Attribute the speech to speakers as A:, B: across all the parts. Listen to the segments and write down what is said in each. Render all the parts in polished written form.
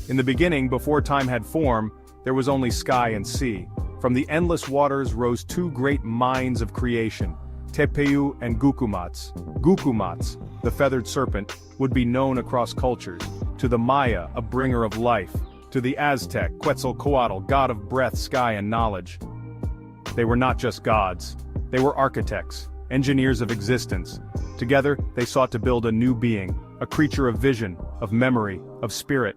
A: In the beginning, before time had form, there was only sky and sea. From the endless waters rose two great minds of creation, Tepeu and Gucumatz. Gucumatz, the feathered serpent, would be known across cultures. To the Maya, a bringer of life. To the Aztec, Quetzalcoatl, god of breath, sky and knowledge. They were not just gods. They were architects, engineers of existence. Together, they sought to build a new being, a creature of vision, of memory, of spirit.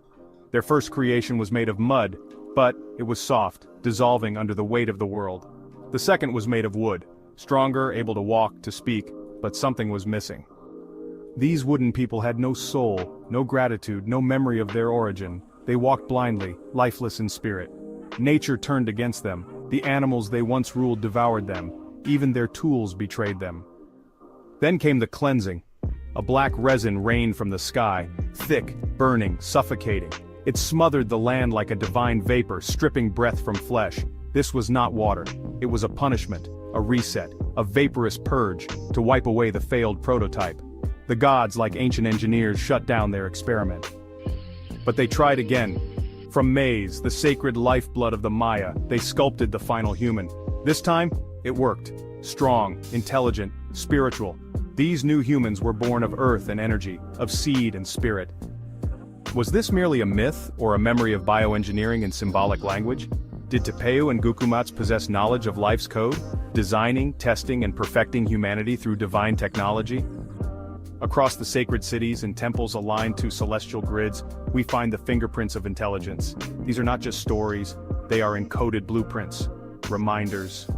A: Their first creation was made of mud, but it was soft, dissolving under the weight of the world. The second was made of wood, stronger, able to walk, to speak, but something was missing. These wooden people had no soul, no gratitude, no memory of their origin. They walked blindly, lifeless in spirit. Nature turned against them. The animals they once ruled devoured them. Even their tools betrayed them. Then came the cleansing. A black resin rained from the sky, thick, burning, suffocating. It smothered the land like a divine vapor, stripping breath from flesh. This was not water. It was a punishment, a reset, a vaporous purge, to wipe away the failed prototype. The gods, like ancient engineers, shut down their experiment. But they tried again. From maize, the sacred lifeblood of the Maya, they sculpted the final human. This time, it worked. Strong, intelligent, spiritual. These new humans were born of earth and energy, of seed and spirit. Was this merely a myth, or a memory of bioengineering in symbolic language? Did Tepeu and Gucumatz possess knowledge of life's code, designing, testing, and perfecting humanity through divine technology? Across the sacred cities and temples aligned to celestial grids, we find the fingerprints of intelligence. These are not just stories, they are encoded blueprints, reminders.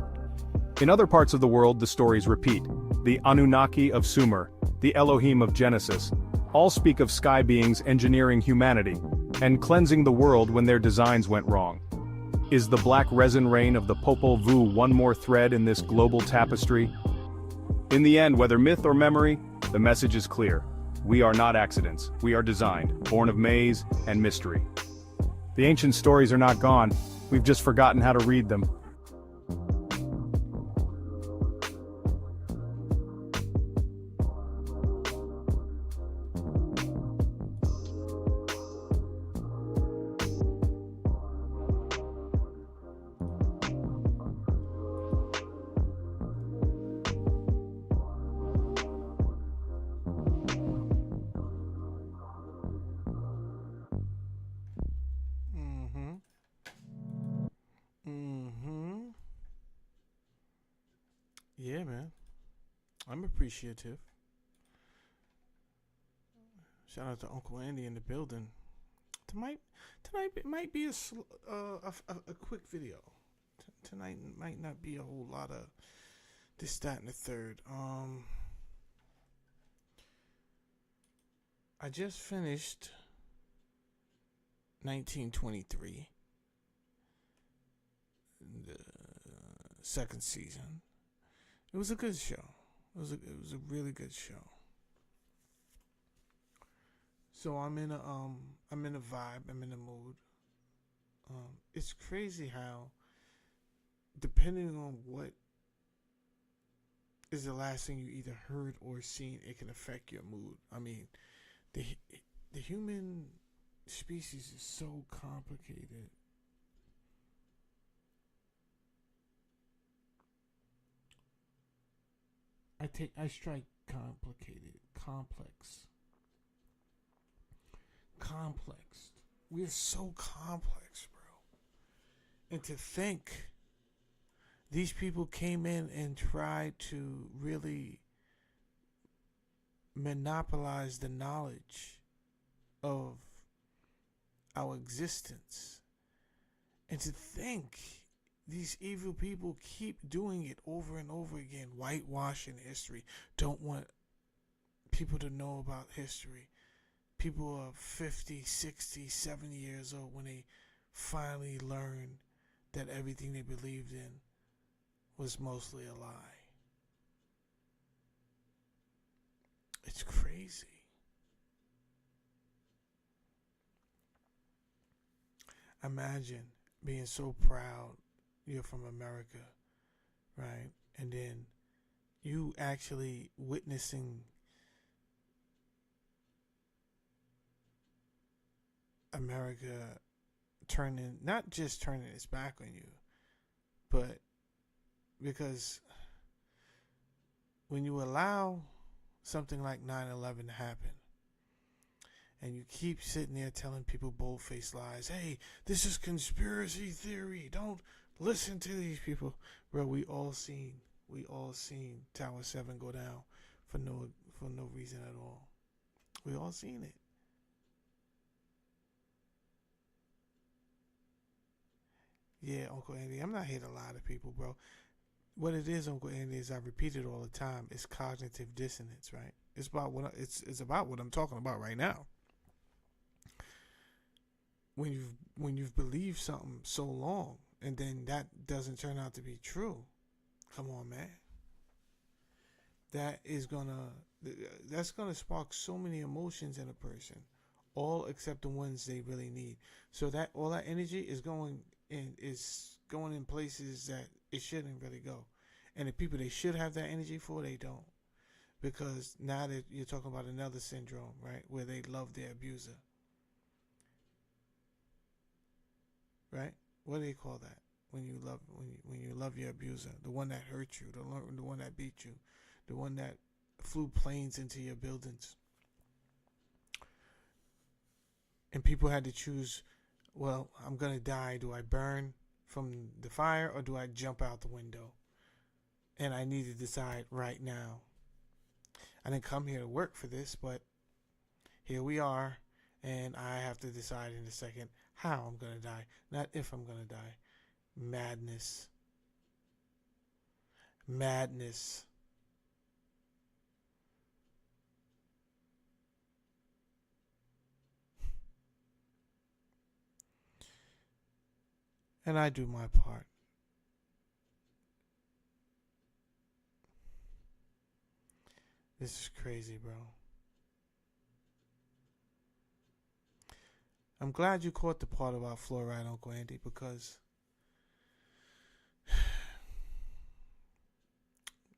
A: In other parts of the world, the stories repeat. The Anunnaki of Sumer, the Elohim of Genesis, all speak of sky beings engineering humanity and cleansing the world when their designs went wrong. Is the black resin rain of the Popol Vuh one more thread in this global tapestry? In the end, whether myth or memory, the message is clear. We are not accidents. We are designed, born of maize and mystery. The ancient stories are not gone. We've just forgotten how to read them.
B: Yeah, man. I'm appreciative. Shout out to Uncle Andy in the building. Tonight it might be a quick video. Tonight might not be a whole lot of this, that, and the third. I just finished 1923, the second season. It was a good show. It was a really good show. So I'm in a vibe. I'm in a mood. It's crazy how, depending on what is the last thing you either heard or seen, it can affect your mood. I mean, the human species is so complicated. I strike complicated, complex. We are so complex, bro. And to think these people came in and tried to really monopolize the knowledge of our existence. And to think these evil people keep doing it over and over again, whitewashing history, don't want people to know about history. People are 50, 60, 70 years old when they finally learn that everything they believed in was mostly a lie. It's crazy. Imagine being so proud you're from America, right? And then you actually witnessing America not just turning its back on you, but because when you allow something like 9/11 to happen, and you keep sitting there telling people bold-faced lies, hey, this is conspiracy theory, don't listen to these people. Bro, we all seen Tower 7 go down for no reason at all. We all seen it. Yeah, Uncle Andy, I'm not here to lie to people, bro. What it is, Uncle Andy, is I repeat it all the time. It's cognitive dissonance, right? It's about what I'm talking about right now. When you've believed something so long and then that doesn't turn out to be true, come on, man. That's gonna spark so many emotions in a person, all except the ones they really need. So that all that energy is going in places that it shouldn't really go, and the people they should have that energy for, they don't, because now that you're talking about another syndrome, right, where they love their abuser, right? What do they call that? When you love your abuser, the one that hurt you, the one that beat you, the one that flew planes into your buildings. And people had to choose, well, I'm going to die. Do I burn from the fire or do I jump out the window? And I need to decide right now. I didn't come here to work for this, but here we are. And I have to decide in a second how I'm going to die, not if I'm going to die. Madness. Madness. And I do my part. This is crazy, bro. I'm glad you caught the part about fluoride, Uncle Andy, because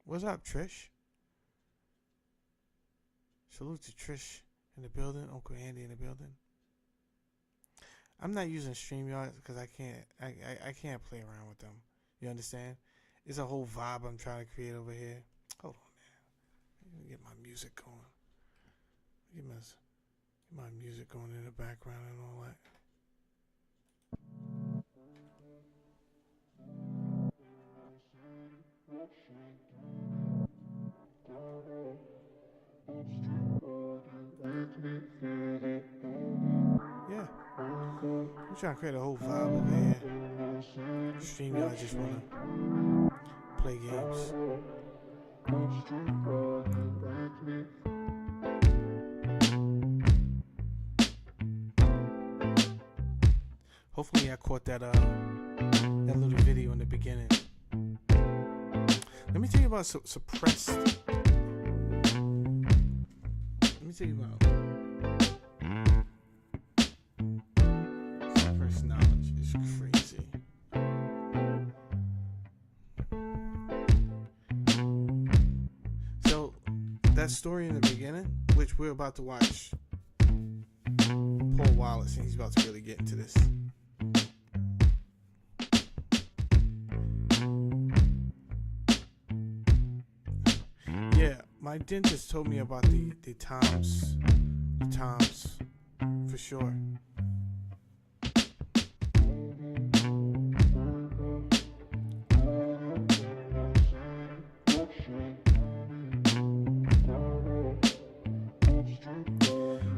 B: what's up, Trish? Salute to Trish in the building, Uncle Andy in the building. I'm not using StreamYard because I can't play around with them. You understand? It's a whole vibe I'm trying to create over here. Hold on, man. Let me get my music going. Get my music going in the background and all that. Yeah. I'm trying to create a whole vibe over here. StreamYard just wanna play games. Hopefully I caught that little video in the beginning. Let me tell you about suppressed. Let me tell you about suppressed knowledge. It's crazy. So that story in the beginning, which we're about to watch, Paul Wallace, and he's about to really get into this. Yeah, my dentist told me about the toms for sure.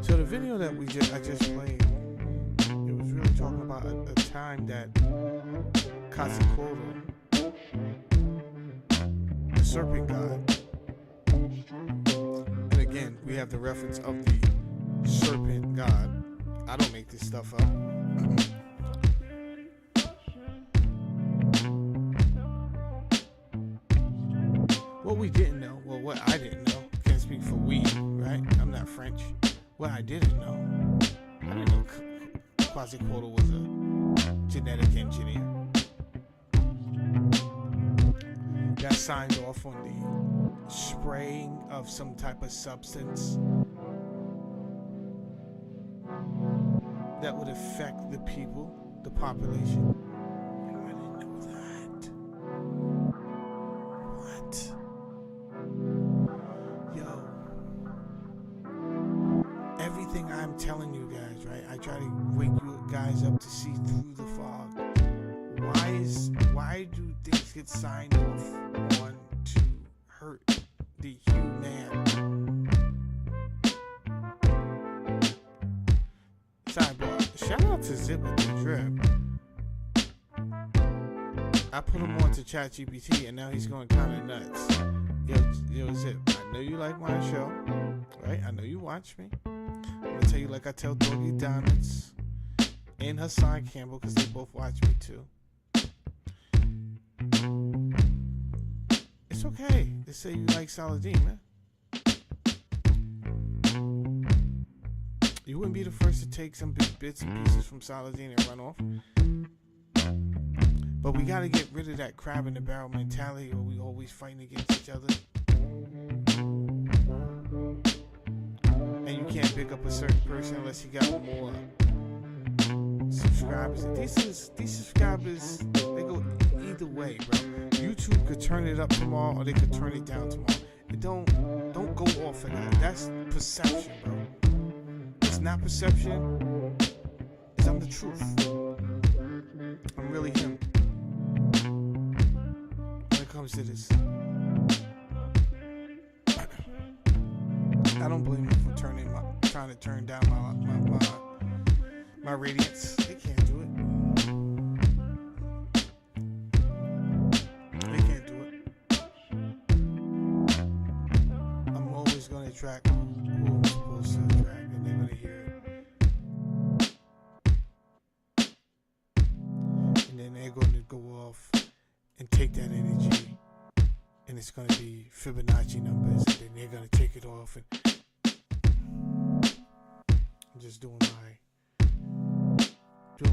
B: So the video that I just played, it was really talking about a time that Quetzalcoatl, the serpent god, and again we have the reference of the serpent god. I don't make this stuff up. What we didn't know, well, what I didn't know, can't speak for we, right? I'm not French. What I didn't know, I didn't know Quetzalcoatl was a genetic engineer. Got signed off on the spraying of some type of substance that would affect the people, the population. Yo, I didn't know that. What? Yo, everything I'm telling you guys, right? I try to wake you guys up to see through the fog. Why do things get signed off on to hurt the human? Sidebar, shout out to Zip with the Drip. I put him on to ChatGPT and now he's going kind of nuts. Yo, Zip, I know you like my show, right? I know you watch me. I'm going to tell you like I tell Doggy Diamonds and Hassan Campbell, because they both watch me too. It's okay to say you like Saladin, man. You wouldn't be the first to take some big bits and pieces from Saladin and run off. But we gotta get rid of that crab in the barrel mentality where we always fighting against each other. And you can't pick up a certain person unless you got more subscribers. These subscribers, they go either way, bro. YouTube could turn it up tomorrow or they could turn it down tomorrow. It don't go off of that. That's perception, bro. It's not perception. It's I'm the truth. I'm really him. When it comes to this, I don't blame them for trying to turn down my radiance. They can't do it. They can't do it. I'm always gonna attract who I'm supposed to attract, and they're gonna hear it. And then they're gonna go off and take that energy, and it's gonna be Fibonacci numbers, and then they're gonna take it off, and I'm just doing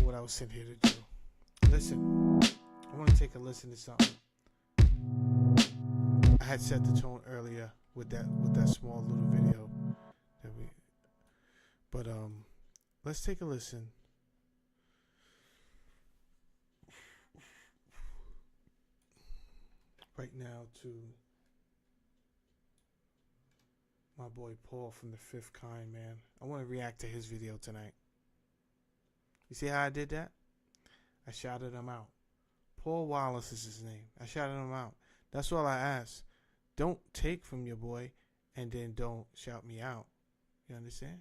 B: what I was sent here to do. Listen, I want to take a listen to something. I had set the tone earlier with that small little video but let's take a listen. Right now to my boy Paul from the Fifth Kind, man. I want to react to his video tonight. You see how I did that? I shouted him out. Paul Wallace is his name. I shouted him out. That's all I ask. Don't take from your boy and then don't shout me out. You understand?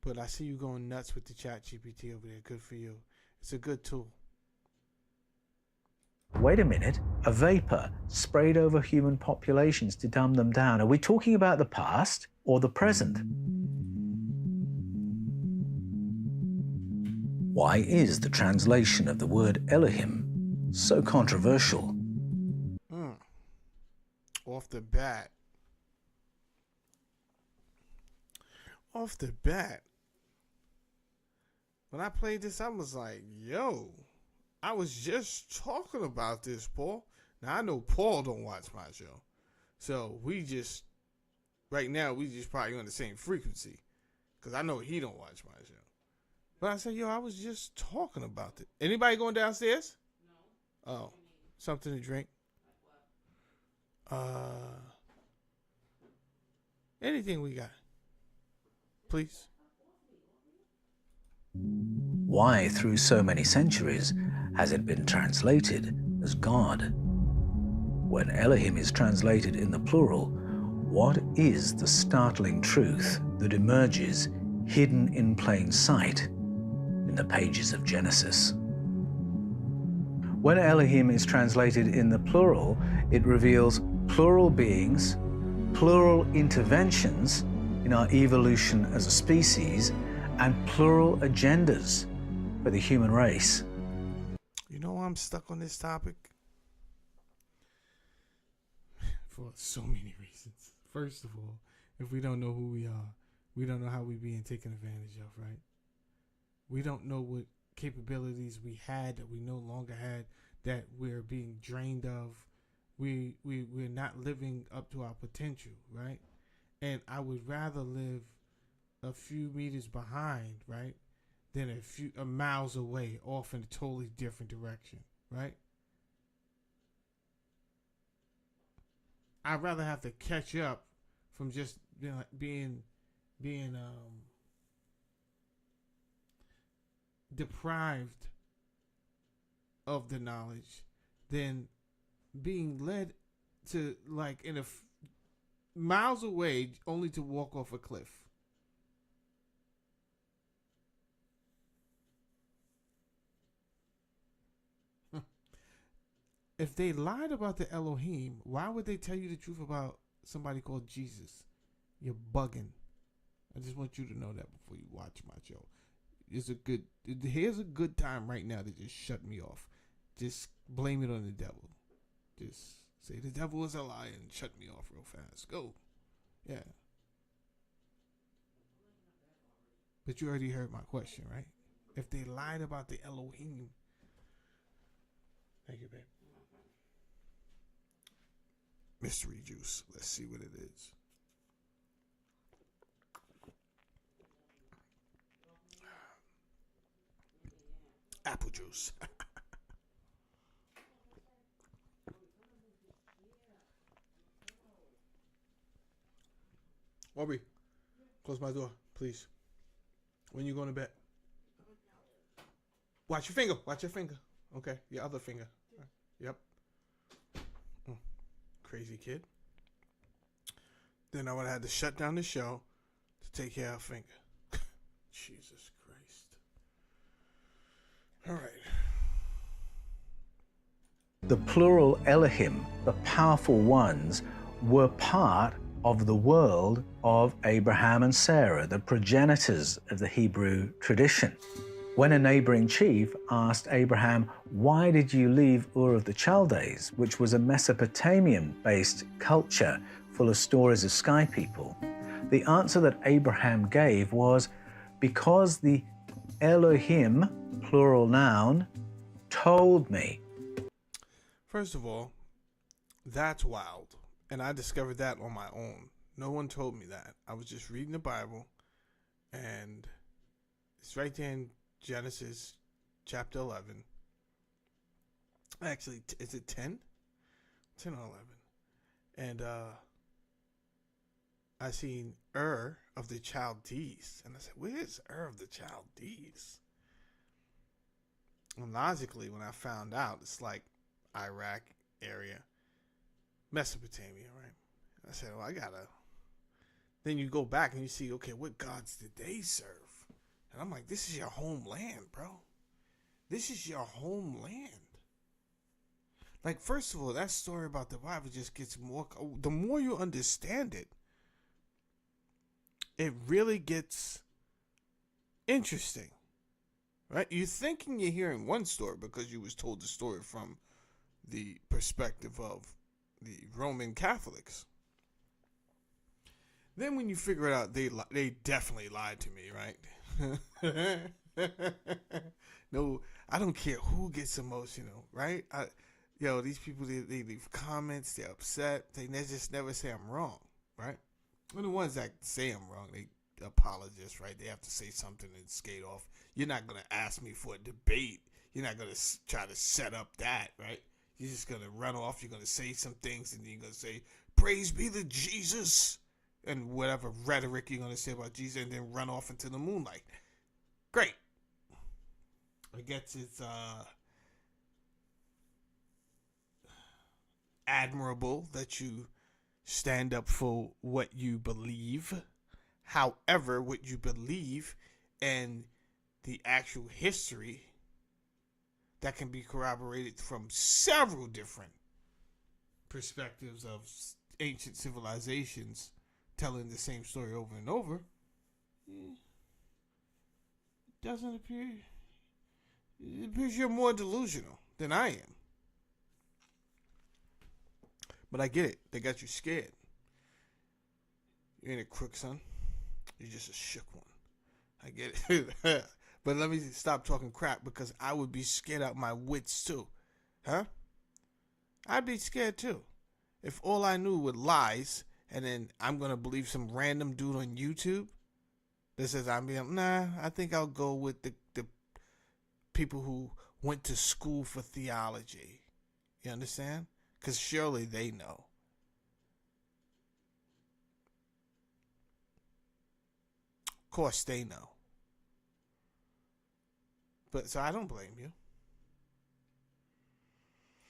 B: But I see you going nuts with the ChatGPT over there. Good for you. It's a good tool.
C: Wait a minute, a vapor sprayed over human populations to dumb them down. Are we talking about the past or the present? Why is the translation of the word Elohim so controversial?
B: Off the bat. When I played this, I was like, yo, I was just talking about this, Paul. Now, I know Paul don't watch my show. So, right now, we just probably on the same frequency. Because I know he don't watch my show. But I said, yo, I was just talking about it. Anybody going downstairs? No. Oh, something to drink? Like what? Anything we got. Please.
C: Why, through so many centuries, has it been translated as God? When Elohim is translated in the plural, what is the startling truth that emerges hidden in plain sight in the pages of Genesis? When Elohim is translated in the plural, it reveals plural beings, plural interventions in our evolution as a species, and plural agendas for the human race.
B: You know why I'm stuck on this topic? For so many reasons. First of all, if we don't know who we are, we don't know how we're being taken advantage of, right? We don't know what capabilities we had that we no longer had, that we're being drained of, we're not living up to our potential, right? And I would rather live a few meters behind, right, than a few miles away, off in a totally different direction, right? I'd rather have to catch up from just being deprived of the knowledge than being led to like miles away only to walk off a cliff. If they lied about the Elohim, why would they tell you the truth about somebody called Jesus? You're bugging. I just want you to know that before you watch my show. Here's a good time right now to just shut me off. Just blame it on the devil. Just say the devil is a liar and shut me off real fast. Go. Yeah. But you already heard my question, right? If they lied about the Elohim. Thank you, babe. Mystery juice. Let's see what it is. Apple juice. Aubrey, close my door, please. When you going to bed? Watch your finger. Watch your finger. Okay, your other finger. Yep. Crazy kid. Then I would have had to shut down the show to take care of her finger. Jesus Christ. All right.
C: The plural Elohim, the powerful ones, were part of the world of Abraham and Sarah, the progenitors of the Hebrew tradition. When a neighboring chief asked Abraham, "Why did you leave Ur of the Chaldees," which was a Mesopotamian-based culture full of stories of sky people, the answer that Abraham gave was, "Because the Elohim, plural noun, told me."
B: First of all, that's wild. And I discovered that on my own. No one told me that. I was just reading the Bible, and it's right there in Genesis chapter 11. Actually, is it 10? 10 or 11. And I seen Ur of the Chaldees. And I said, where's Ur of the Chaldees? And logically, when I found out, it's like Iraq area. Mesopotamia, right? I said, well, I gotta. Then you go back and you see, okay, what gods did they serve? And I'm like, this is your homeland, bro. This is your homeland. Like, first of all, that story about the Bible just gets more. The more you understand it, it really gets interesting, right? You're thinking you're hearing one story because you was told the story from the perspective of the Roman Catholics. Then when you figure it out, they definitely lied to me, right? No, I don't care who gets emotional, right? These people, they leave comments, they're upset, they just never say I'm wrong, right? And the ones that say I'm wrong, they apologize, right? They have to say something and skate off. You're not going to ask me for a debate. You're not going to try to set up that, right? You're just going to run off. You're going to say some things, and then you're going to say, praise be to Jesus, and whatever rhetoric you're going to say about Jesus, and then run off into the moonlight. Great. I guess it's admirable that you stand up for what you believe. However, what you believe and the actual history that can be corroborated from several different perspectives of ancient civilizations telling the same story over and over, doesn't appear. It appears you're more delusional than I am. But I get it. They got you scared. You ain't a crook, son. You're just a shook one. I get it. But let me stop talking crap, because I would be scared out my wits too. Huh? I'd be scared too. If all I knew were lies, and then I'm going to believe some random dude on YouTube that says I'm being, nah, I think I'll go with the people who went to school for theology. You understand? Because surely they know. Of course they know. But so I don't blame you.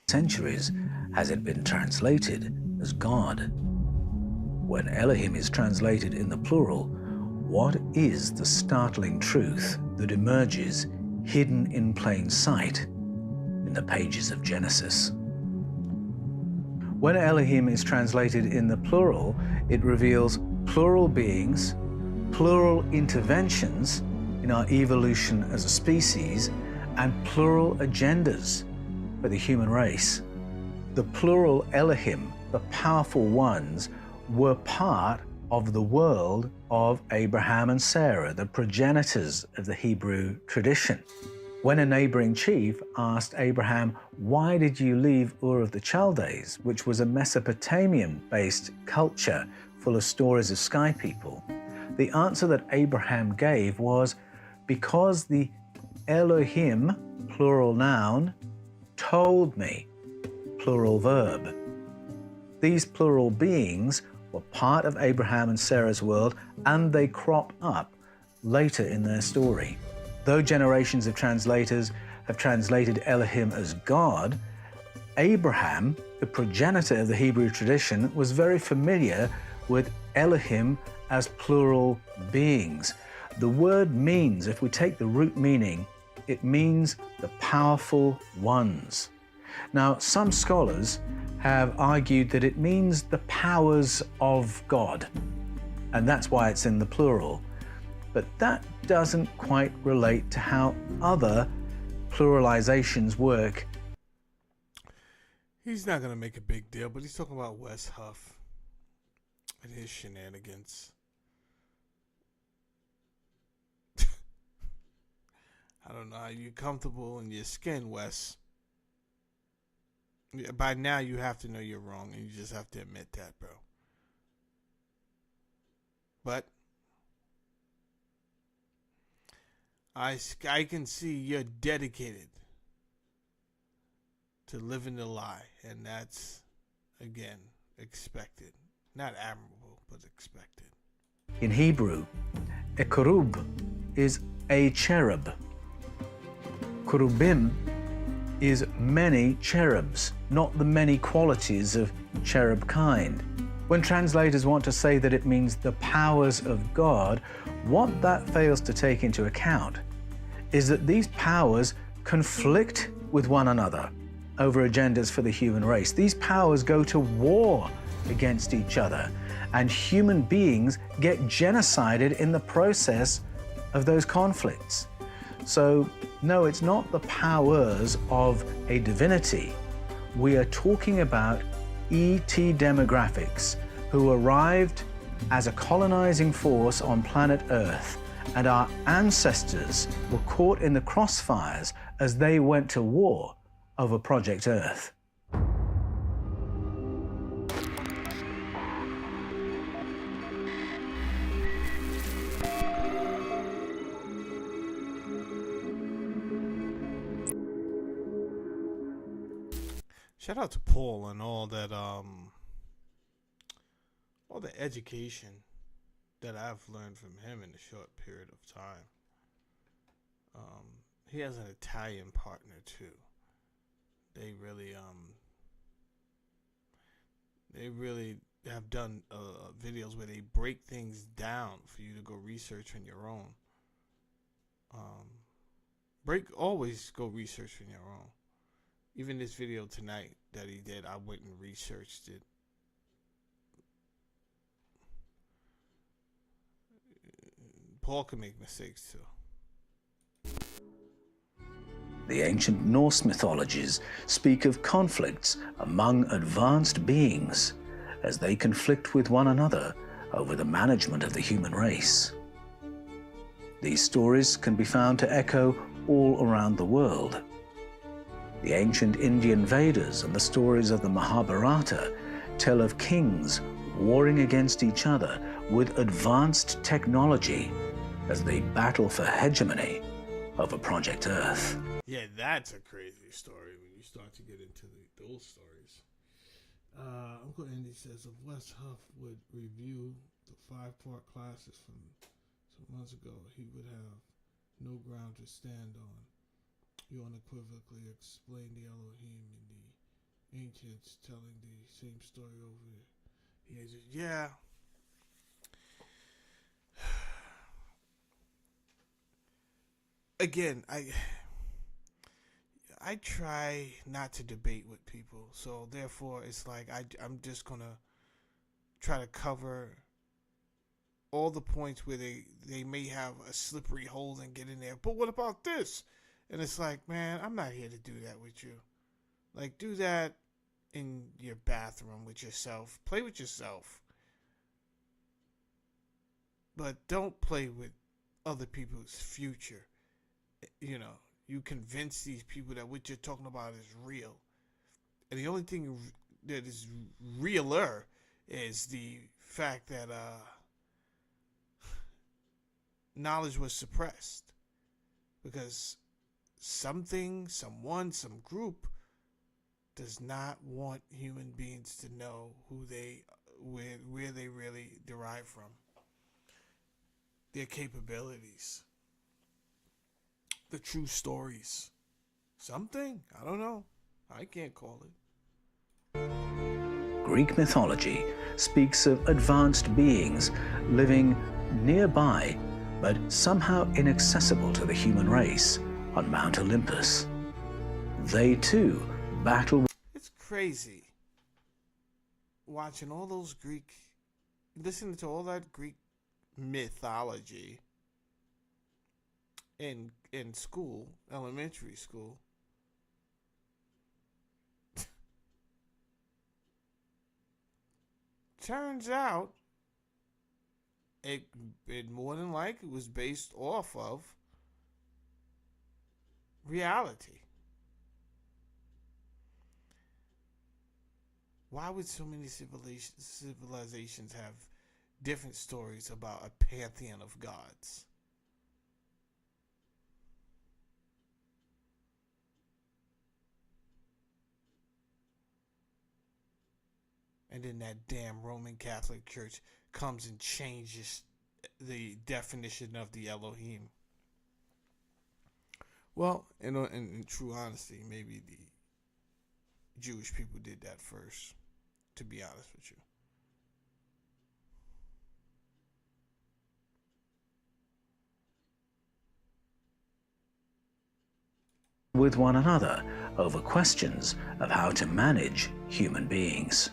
C: Centuries has it been translated as God. When Elohim is translated in the plural, what is the startling truth that emerges hidden in plain sight in the pages of Genesis? When Elohim is translated in the plural, it reveals plural beings, plural interventions in our evolution as a species, and plural agendas for the human race. The plural Elohim, the powerful ones, were part of the world of Abraham and Sarah, the progenitors of the Hebrew tradition. When a neighboring chief asked Abraham, "Why did you leave Ur of the Chaldees," which was a Mesopotamian-based culture full of stories of sky people, the answer that Abraham gave was, "Because the Elohim, plural noun, told me," plural verb. These plural beings were part of Abraham and Sarah's world, and they crop up later in their story. Though generations of translators have translated Elohim as God, Abraham, the progenitor of the Hebrew tradition, was very familiar with Elohim as plural beings. The word means, if we take the root meaning, it means the powerful ones. Now, some scholars have argued that it means the powers of God, and that's why it's in the plural. But that doesn't quite relate to how other pluralizations work.
B: He's not going to make a big deal, but he's talking about Wes Huff and his shenanigans. I don't know. Are you comfortable in your skin, Wes? By now, you have to know you're wrong, and you just have to admit that, bro. But I can see you're dedicated to living the lie, and that's, again, expected. Not admirable, but expected.
C: In Hebrew, a cherub is a cherub. Cherubim is many cherubs, not the many qualities of cherub kind. When translators want to say that it means the powers of God, what that fails to take into account is that these powers conflict with one another over agendas for the human race. These powers go to war against each other, and human beings get genocided in the process of those conflicts. So, no, it's not the powers of a divinity. We are talking about ET demographics who arrived as a colonizing force on planet Earth, and our ancestors were caught in the crossfires as they went to war over Project Earth.
B: Shout out to Paul and all that, all the education that I've learned from him in a short period of time. He has an Italian partner too. They really have done videos where they break things down for you to go research on your own. Always go research on your own. Even this video tonight that he did, I went and researched it. Paul can make mistakes too.
C: The ancient Norse mythologies speak of conflicts among advanced beings as they conflict with one another over the management of the human race. These stories can be found to echo all around the world. The ancient Indian Vedas and the stories of the Mahabharata tell of kings warring against each other with advanced technology as they battle for hegemony over Project Earth.
B: Yeah, that's a crazy story when you start to get into those stories. Uncle Andy says if Wes Huff would review the 5-part classes from some months ago, he would have no ground to stand on. You unequivocally explain the Elohim and the ancients telling the same story over the ages. Yeah. Again, I try not to debate with people, so therefore it's like I'm just gonna try to cover all the points where they may have a slippery hole and get in there. But what about this? And it's like, man, I'm not here to do that with you. Like, do that in your bathroom with yourself. Play with yourself. But don't play with other people's future. You know, you convince these people that what you're talking about is real. And the only thing that is realer is the fact that knowledge was suppressed. Because something, someone, some group does not want human beings to know where they really derive from. Their capabilities. The true stories. Something? I don't know. I can't call it.
C: Greek mythology speaks of advanced beings living nearby but somehow inaccessible to the human race on Mount Olympus. They too battle.
B: It's crazy watching all those listening to all that Greek mythology in school, elementary school. Turns out it more than likely was based off of reality. Why would so many civilizations have different stories about a pantheon of gods? And then that damn Roman Catholic Church comes and changes the definition of the Elohim. Well, in true honesty, maybe the Jewish people did that first, to be honest with you.
C: With one another over questions of how to manage human beings.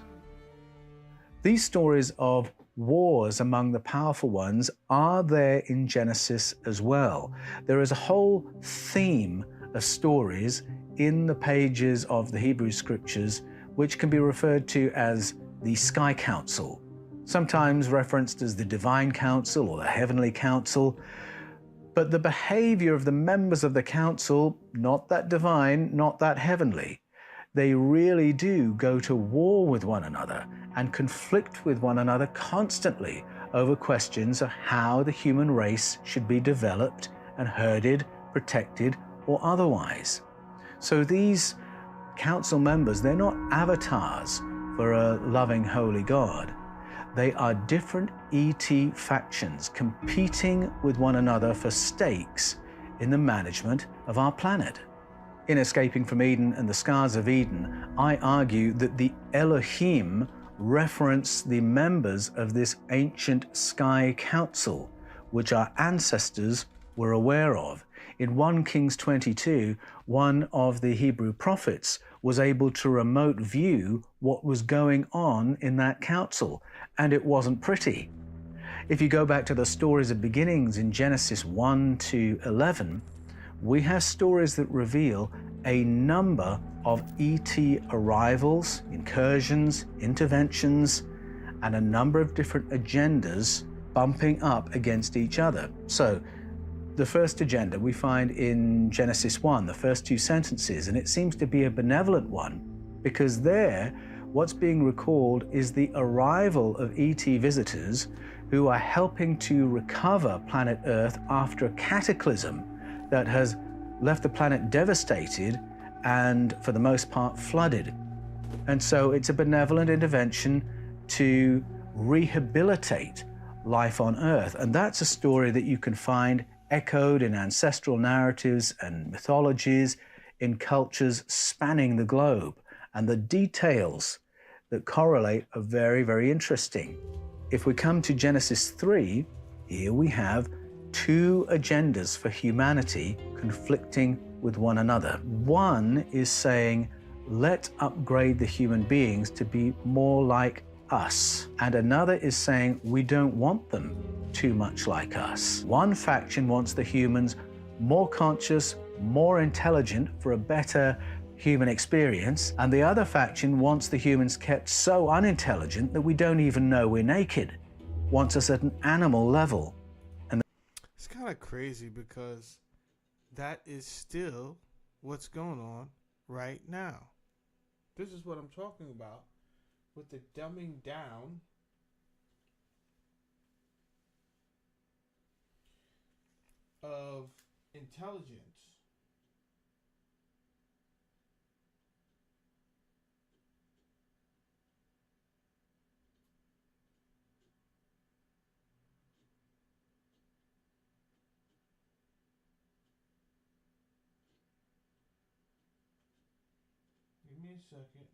C: These stories of wars among the powerful ones are there in Genesis as well. There is a whole theme of stories in the pages of the Hebrew Scriptures which can be referred to as the Sky Council, sometimes referenced as the Divine Council or the Heavenly Council. But the behavior of the members of the council, not that divine, not that heavenly, they really do go to war with one another and conflict with one another constantly over questions of how the human race should be developed and herded, protected, or otherwise. So these council members, they're not avatars for a loving, holy God. They are different ET factions competing with one another for stakes in the management of our planet. In Escaping from Eden and the Scars of Eden, I argue that the Elohim reference the members of this ancient Sky Council, which our ancestors were aware of. In 1 Kings 22, one of the Hebrew prophets was able to remote view what was going on in that council, and it wasn't pretty. If you go back to the stories of beginnings in Genesis 1 to 11, we have stories that reveal a number of ET arrivals, incursions, interventions, and a number of different agendas bumping up against each other. So the first agenda we find in Genesis 1, the first 2 sentences, and it seems to be a benevolent one, because there What's being recalled is the arrival of ET visitors who are helping to recover planet Earth after a cataclysm that has left the planet devastated and, for the most part, flooded. And so it's a benevolent intervention to rehabilitate life on Earth. And that's a story that you can find echoed in ancestral narratives and mythologies in cultures spanning the globe. And the details that correlate are very, very interesting. If we come to Genesis 3, here we have two agendas for humanity conflicting with one another. One is saying, let's upgrade the human beings to be more like us. And another is saying, we don't want them too much like us. One faction wants the humans more conscious, more intelligent for a better human experience, and the other faction wants the humans kept so unintelligent that we don't even know we're naked, wants us at an animal level. And
B: It's kind of crazy because that is still what's going on right now. This is what I'm talking about with the dumbing down of intelligence. Give me a second.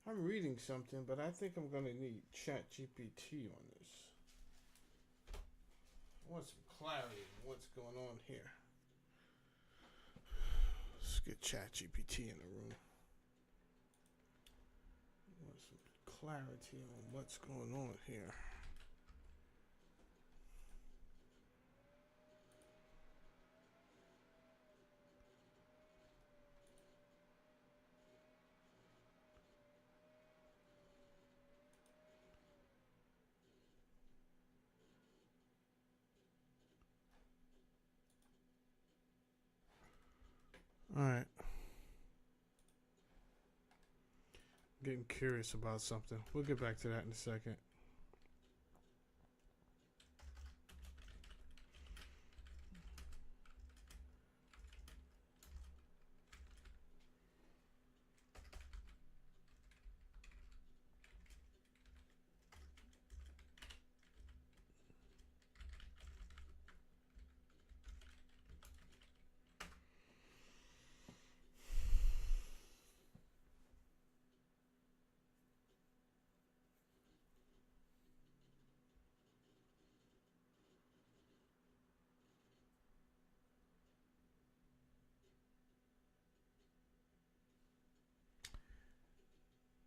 B: I'm reading something, but I think I'm going to need ChatGPT on this. I want some clarity on what's going on here. Let's get ChatGPT in the room. I want some clarity on what's going on here. All right. Getting curious about something. We'll get back to that in a second.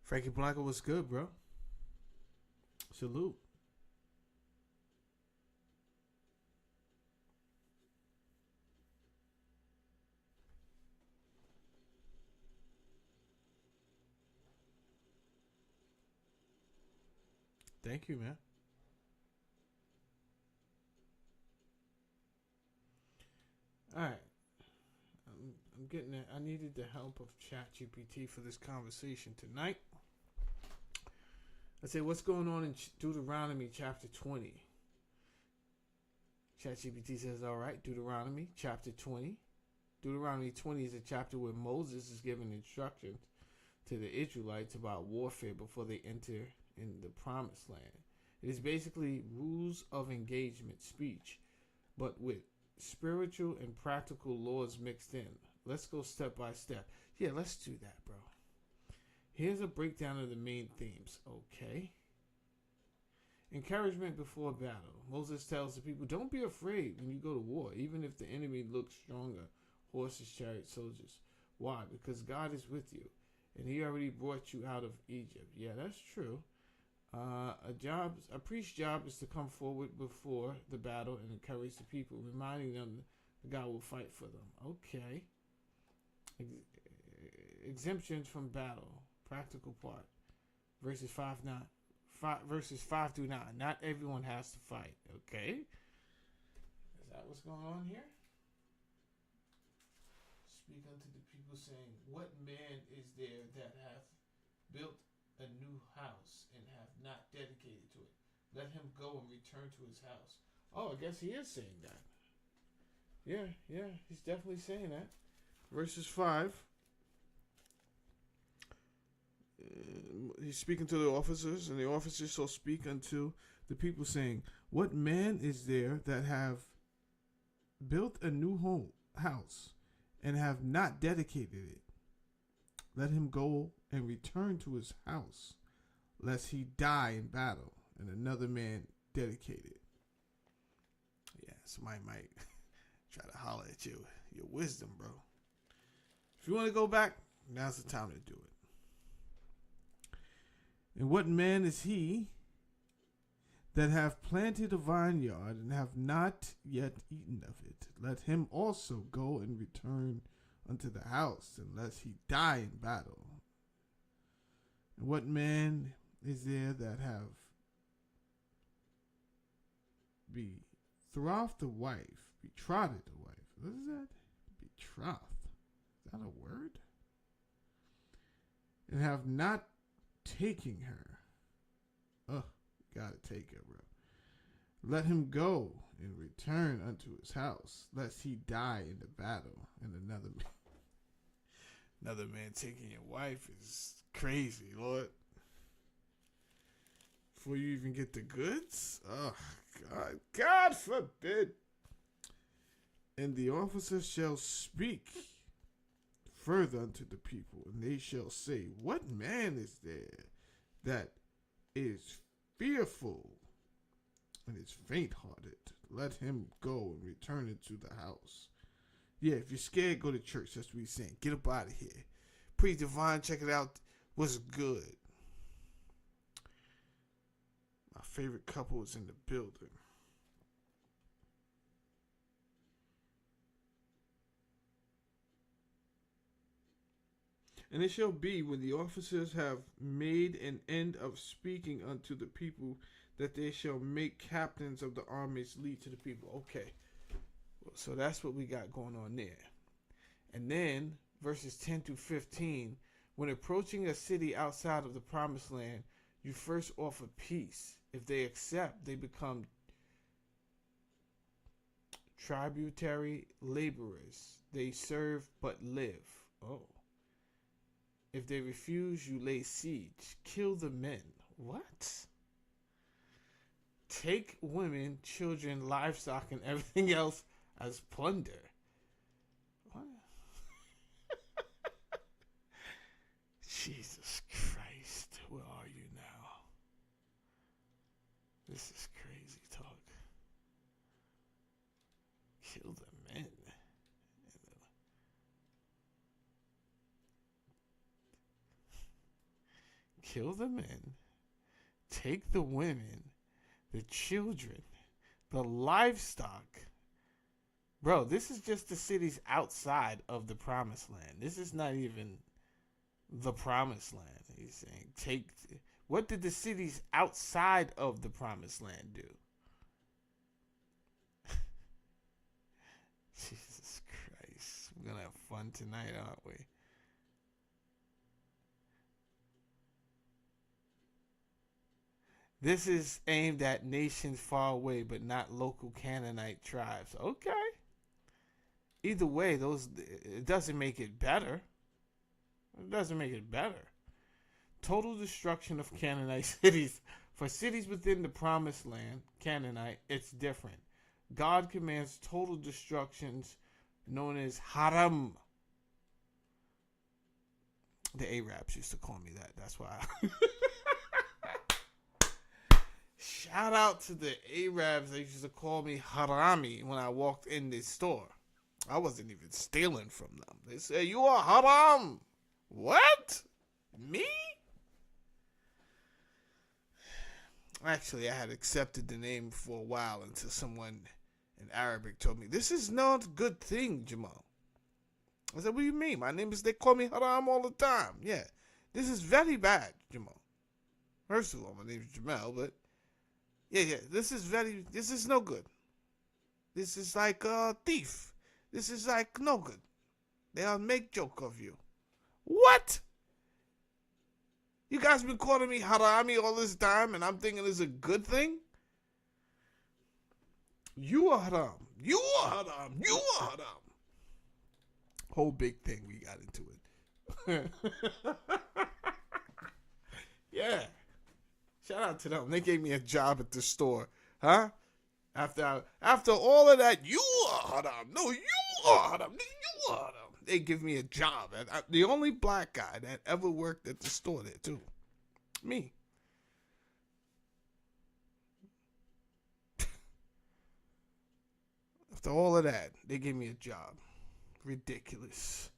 B: Frankie Blanco was good, bro. Salute. Thank you, man. All right. I'm getting it. I needed the help of ChatGPT for this conversation tonight. I say, what's going on in Deuteronomy chapter 20? ChatGPT says, all right, Deuteronomy chapter 20. Deuteronomy 20 is a chapter where Moses is giving instructions to the Israelites about warfare before they enter in the promised land. It is basically rules of engagement speech, but with spiritual and practical laws mixed in. Let's go step by step. Yeah, let's do that, bro. Here's a breakdown of the main themes. Okay. Encouragement before battle. Moses tells the people, don't be afraid when you go to war, even if the enemy looks stronger. Horses, chariots, soldiers. Why? Because God is with you. And he already brought you out of Egypt. Yeah, that's true. A priest's job is to come forward before the battle and encourage the people, reminding them that God will fight for them. Okay. Exemptions from battle. Practical part. Verses 5 through 9. Not everyone has to fight. Okay. Is that what's going on here? Speak unto the people, saying, what man is there that hath built a new house and hath not dedicated to it? Let him go and return to his house. Oh, I guess he is saying that. Yeah, he's definitely saying that. Verses 5. He's speaking to the officers, and the officers shall speak unto the people, saying, what man is there that have built a new house and have not dedicated it? Let him go and return to his house, lest he die in battle, and another man dedicate it. Yeah, somebody might try to holler at you. Your wisdom, bro. If you want to go back, now's the time to do it. And what man is he that have planted a vineyard and have not yet eaten of it? Let him also go and return unto the house, unless he die in battle. And what man is there that have betrothed a wife? What is that? Betrothed. Is that a word? And have not taking her. Oh, gotta take her, bro. Let him go and return unto his house, lest he die in the battle. And another man taking your wife is crazy, Lord. Before you even get the goods? Oh, God forbid. And the officers shall speak further unto the people, and they shall say, what man is there that is fearful and is faint-hearted? Let him go and return into the house. Yeah, if you're scared, go to church. That's what he's saying. Get up out of here. Priest Divine, check it out. What's good? My favorite couple is in the building. And it shall be, when the officers have made an end of speaking unto the people, that they shall make captains of the armies lead to the people. Okay. So that's what we got going on there. And then, verses 10 through 15, when approaching a city outside of the promised land, you first offer peace. If they accept, they become tributary laborers. They serve but live. Oh. If they refuse, you lay siege. Kill the men. What? Take women, children, livestock, and everything else as plunder. What? Jesus Christ. Where are you now? This is crazy talk. Kill the men. Kill the men, take the women, the children, the livestock. Bro, this is just the cities outside of the promised land. This is not even the promised land. He's saying, what did the cities outside of the promised land do? Jesus Christ. We're going to have fun tonight, aren't we? This is aimed at nations far away, but not local Canaanite tribes. Okay. Either way, it doesn't make it better. It doesn't make it better. Total destruction of Canaanite cities. For cities within the promised land, Canaanite, it's different. God commands total destructions known as haram. The Arabs used to call me that. That's why. Shout Shout out to the Arabs. They used to call me Harami when I walked in this store. I wasn't even stealing from them. They say, you are Haram. What? Me? Actually, I had accepted the name for a while until someone in Arabic told me, this is not a good thing, Jamal. I said, what do you mean? My name is, they call me Haram all the time. Yeah, this is very bad, Jamal. First of all, my name is Jamal, but yeah, this is no good. This is like a thief. This is like no good. They'll make joke of you. What? You guys been calling me Harami all this time and I'm thinking it's a good thing? You are Haram. You are Haram. You are Haram. Whole big thing, we got into it. Yeah. Shout out to them. They gave me a job at the store. Huh? After all of that, you are Haram. No, you are Haram. You are Haram. They give me a job. The only black guy that ever worked at the store there, too. Me. After all of that, they gave me a job. Ridiculous.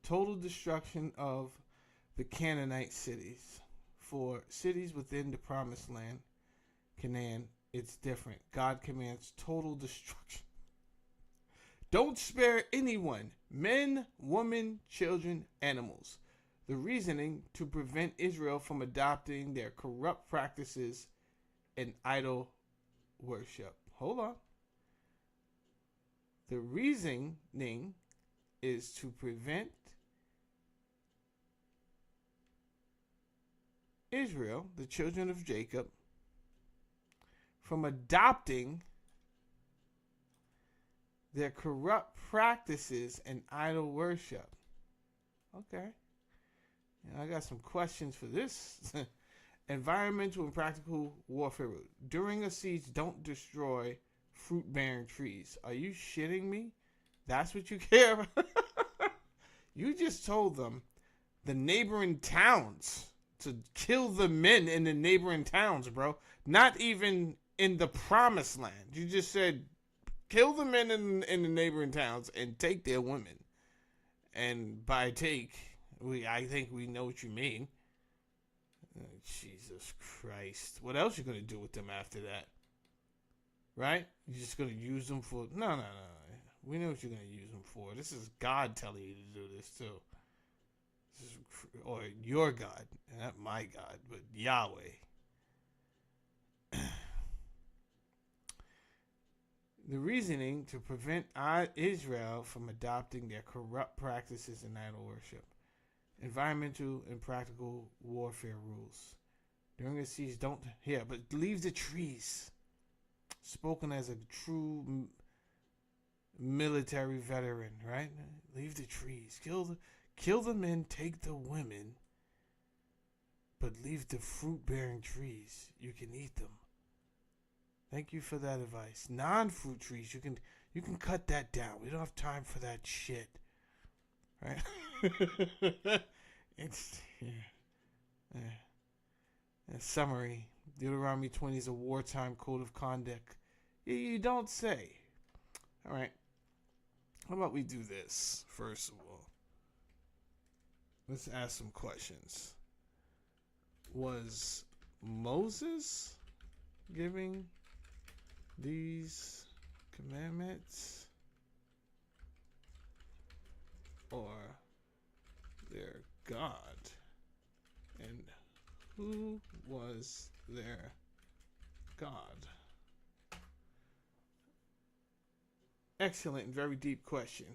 B: Total destruction of the Canaanite cities. For cities within the promised land, Canaan, it's different. God commands total destruction. Don't spare anyone, men, women, children, animals. The reasoning to prevent Israel from adopting their corrupt practices and idol worship. Hold on. The reasoning is to prevent Israel, the children of Jacob, from adopting their corrupt practices and idol worship. Okay. I got some questions for this. Environmental and practical warfare. During a siege, don't destroy fruit-bearing trees. Are you shitting me? That's what you care about? You just told them, the neighboring towns, to kill the men in the neighboring towns, bro. Not even in the promised land. You just said, kill the men in the neighboring towns and take their women. And by take, I think we know what you mean. Oh, Jesus Christ. What else you going to do with them after that? Right? You're just going to use them for... No. We know what you're going to use them for. This is God telling you to do this, too. Or your God, not my God, but Yahweh. The reasoning to prevent Israel from adopting their corrupt practices in idol worship. Environmental and practical warfare rules. During a siege, don't... Yeah, but leave the trees. Spoken as a true military veteran, right? Leave the trees. Kill the men, take the women, but leave the fruit-bearing trees. You can eat them. Thank you for that advice. Non-fruit trees, you can cut that down. We don't have time for that shit. Right? It's a summary. Deuteronomy 20 is a wartime code of conduct. You don't say. All right. How about we do this, first of all? Let's ask some questions. Was Moses giving these commandments, or their God? And who was their God? Excellent and very deep question.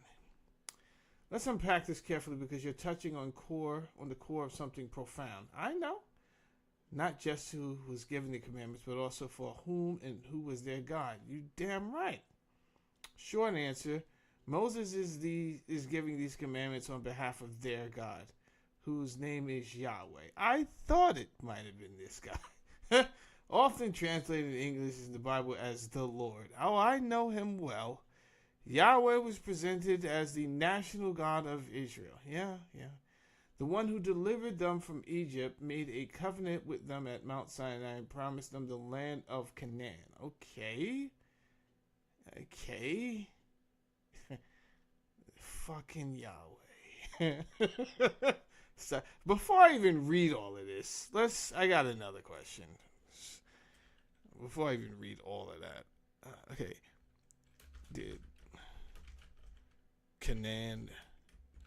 B: Let's unpack this carefully because you're touching on the core of something profound. I know. Not just who was given the commandments, but also for whom and who was their God. You damn right. Short answer, Moses is giving these commandments on behalf of their God, whose name is Yahweh. I thought it might have been this guy. Often translated in English in the Bible as the Lord. Oh, I know him well. Yahweh was presented as the national God of Israel. Yeah. The one who delivered them from Egypt, made a covenant with them at Mount Sinai, and promised them the land of Canaan. Okay. Fucking Yahweh. So, before I even read all of this, I got another question. Before I even read all of that. Okay. Did Canaan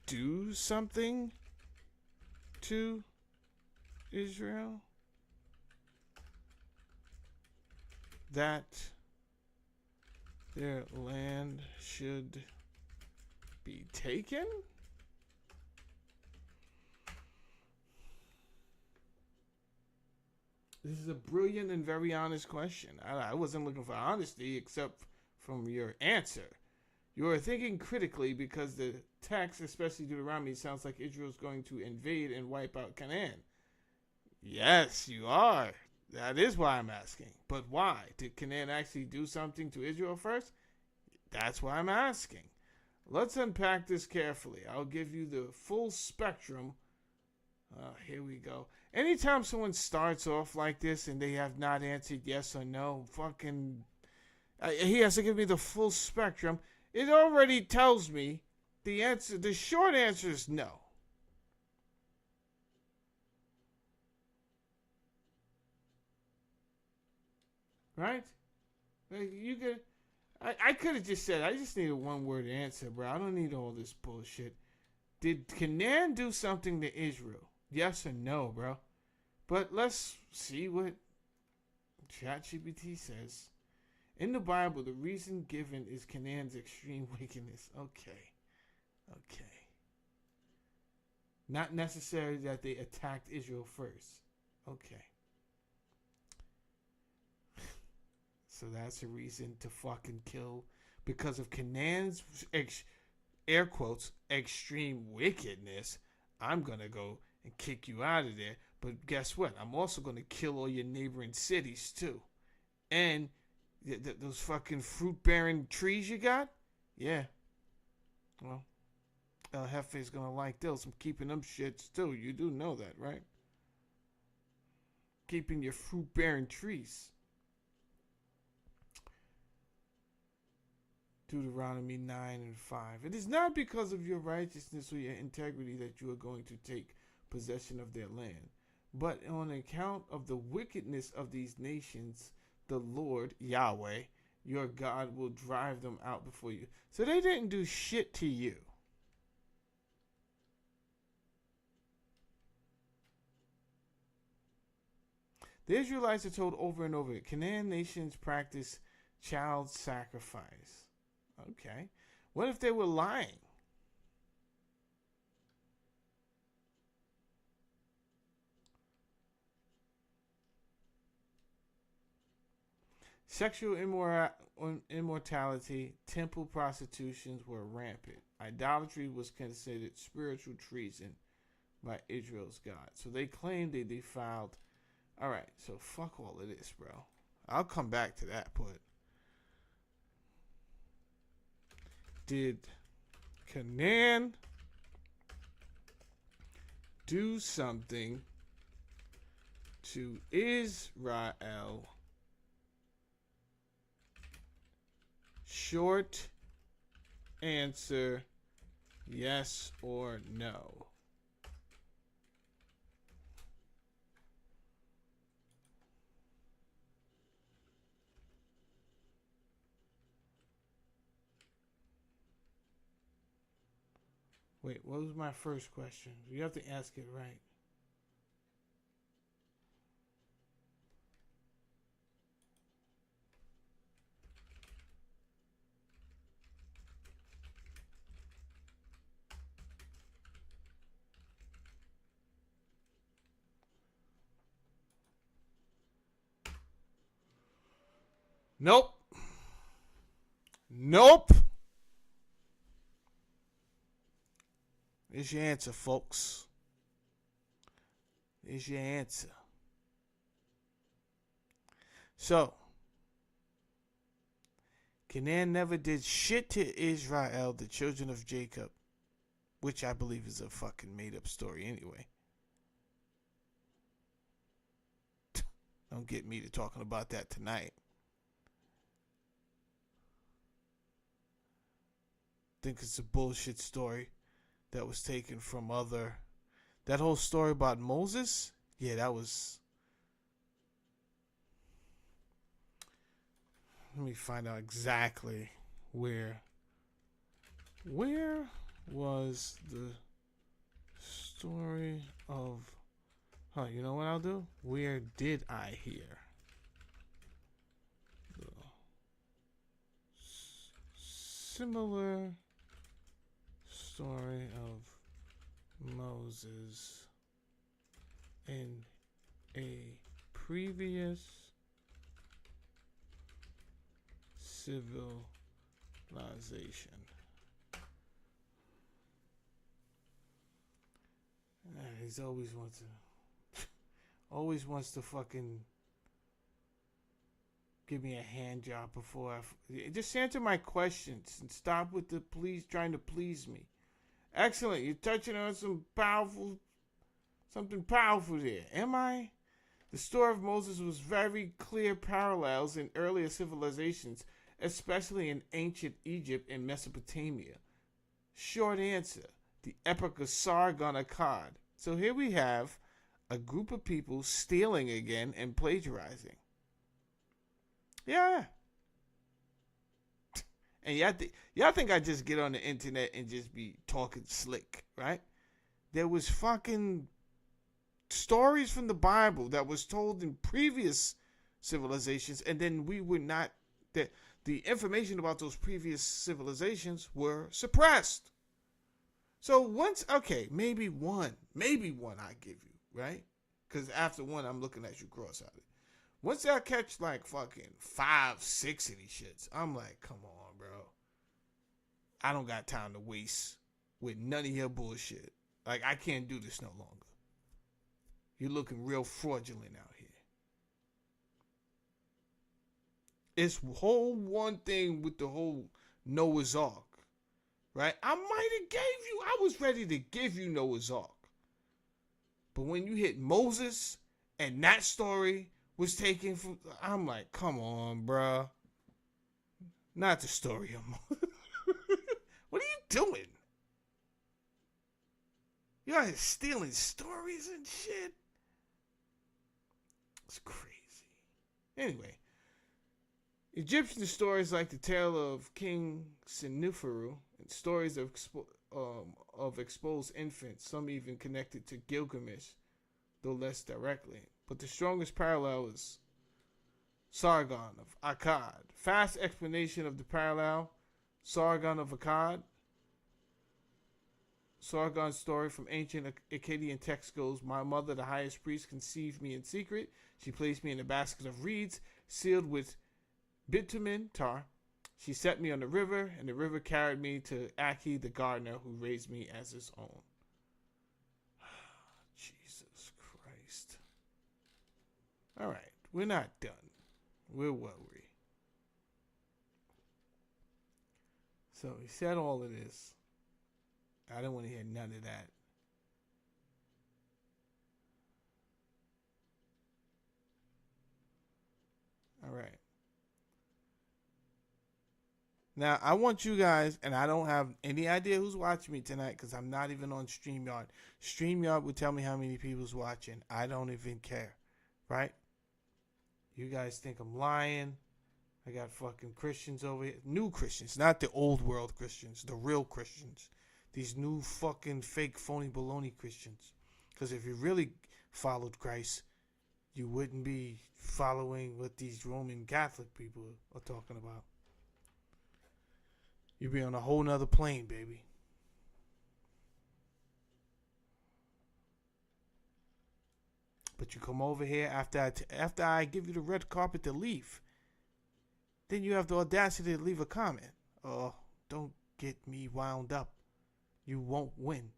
B: do something to Israel that their land should be taken? This is a brilliant and very honest question. I wasn't looking for honesty except from your answer. You are thinking critically because the text, especially Deuteronomy, sounds like Israel's going to invade and wipe out Canaan. Yes, you are. That is why I'm asking. But why? Did Canaan actually do something to Israel first? That's why I'm asking. Let's unpack this carefully. I'll give you the full spectrum. Here we go. Anytime someone starts off like this and they have not answered yes or no, he has to give me the full spectrum. It already tells me the answer. The short answer is no. Right? Like you could, I could have just said, I just need a one-word answer, bro. I don't need all this bullshit. Did Canaan do something to Israel? Yes or no, bro? But let's see what ChatGPT says. In the Bible, the reason given is Canaan's extreme wickedness. Okay. Not necessarily that they attacked Israel first. Okay. So that's a reason to fucking kill because of Canaan's, air quotes, extreme wickedness. I'm going to go and kick you out of there. But guess what? I'm also going to kill all your neighboring cities too. And those fucking fruit-bearing trees you got? Yeah. Well, El Jefe's going to like those. I'm keeping them shits too. You do know that, right? Keeping your fruit-bearing trees. Deuteronomy 9 and 5. It is not because of your righteousness or your integrity that you are going to take possession of their land, but on account of the wickedness of these nations, the Lord, Yahweh, your God, will drive them out before you. So they didn't do shit to you. The Israelites are told over and over, Canaan nations practice child sacrifice. Okay. What if they were lying? Sexual immortality, temple prostitutions were rampant. Idolatry was considered spiritual treason by Israel's God. So they claimed they defiled. All right, so fuck all of this, bro. I'll come back to that, but did Canaan do something to Israel? Short answer, yes or no. Wait, what was my first question? You have to ask it right. Nope. There's your answer, folks. There's your answer. So, Canaan never did shit to Israel, the children of Jacob, which I believe is a fucking made-up story anyway. Don't get me to talking about that tonight. Think it's a bullshit story that was taken from other. That whole story about Moses, yeah, that was. Let me find out exactly where was the story of. You know what I'll do? Where did I hear the similar story of Moses in a previous civilization? He's always wants to fucking give me a hand job before just answer my questions and stop with the trying to please me. Excellent. You're touching on something powerful there. Am I? The story of Moses was very clear parallels in earlier civilizations, especially in ancient Egypt and Mesopotamia. Short answer, the Epic of Sargon Akkad. So here we have a group of people stealing again and plagiarizing. Yeah. And y'all think I just get on the internet and just be talking slick, right? There was fucking stories from the Bible that was told in previous civilizations, and then we were not, that the information about those previous civilizations were suppressed. So once, okay, maybe one I give you, right? Because after one, I'm looking at you cross-eyed. Once I catch like fucking 5, 6 of these shits, I'm like, come on, bro. I don't got time to waste with none of your bullshit. Like, I can't do this no longer. You're looking real fraudulent out here. It's whole one thing with the whole Noah's Ark, right? I was ready to give you Noah's Ark. But when you hit Moses and that story was taken from, I'm like, come on, bruh. Not the story of Moses. What are you doing? You out here stealing stories and shit? It's crazy. Anyway, Egyptian stories like the tale of King Sennacherib and stories of exposed infants, some even connected to Gilgamesh, though less directly. But the strongest parallel is Sargon of Akkad. Fast explanation of the parallel. Sargon of Akkad. Sargon's story from ancient Akkadian texts goes, my mother, the highest priest, conceived me in secret. She placed me in a basket of reeds, sealed with bitumen tar. She set me on the river, and the river carried me to Aki, the gardener, who raised me as his own. Jesus Christ. All right, we're not done. Where were we? So he said all of this. I don't want to hear none of that. All right. Now, I want you guys, and I don't have any idea who's watching me tonight because I'm not even on StreamYard. StreamYard would tell me how many people's watching. I don't even care, right? You guys think I'm lying. I got fucking Christians over here. New Christians, not the old world Christians, the real Christians. These new fucking fake phony baloney Christians. Because if you really followed Christ, you wouldn't be following what these Roman Catholic people are talking about. You'd be on a whole nother plane, baby. But you come over here after I give you the red carpet to leave. Then you have the audacity to leave a comment. Oh, don't get me wound up. You won't win.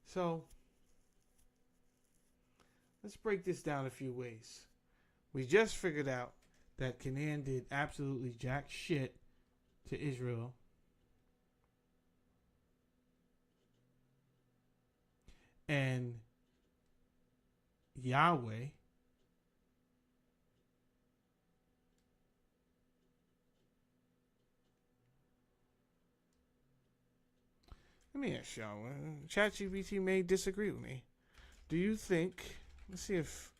B: So, let's break this down a few ways. We just figured out that Canaan did absolutely jack shit to Israel. And Yahweh let me ask y'all, ChatGPT may disagree with me. Do you think, let's see if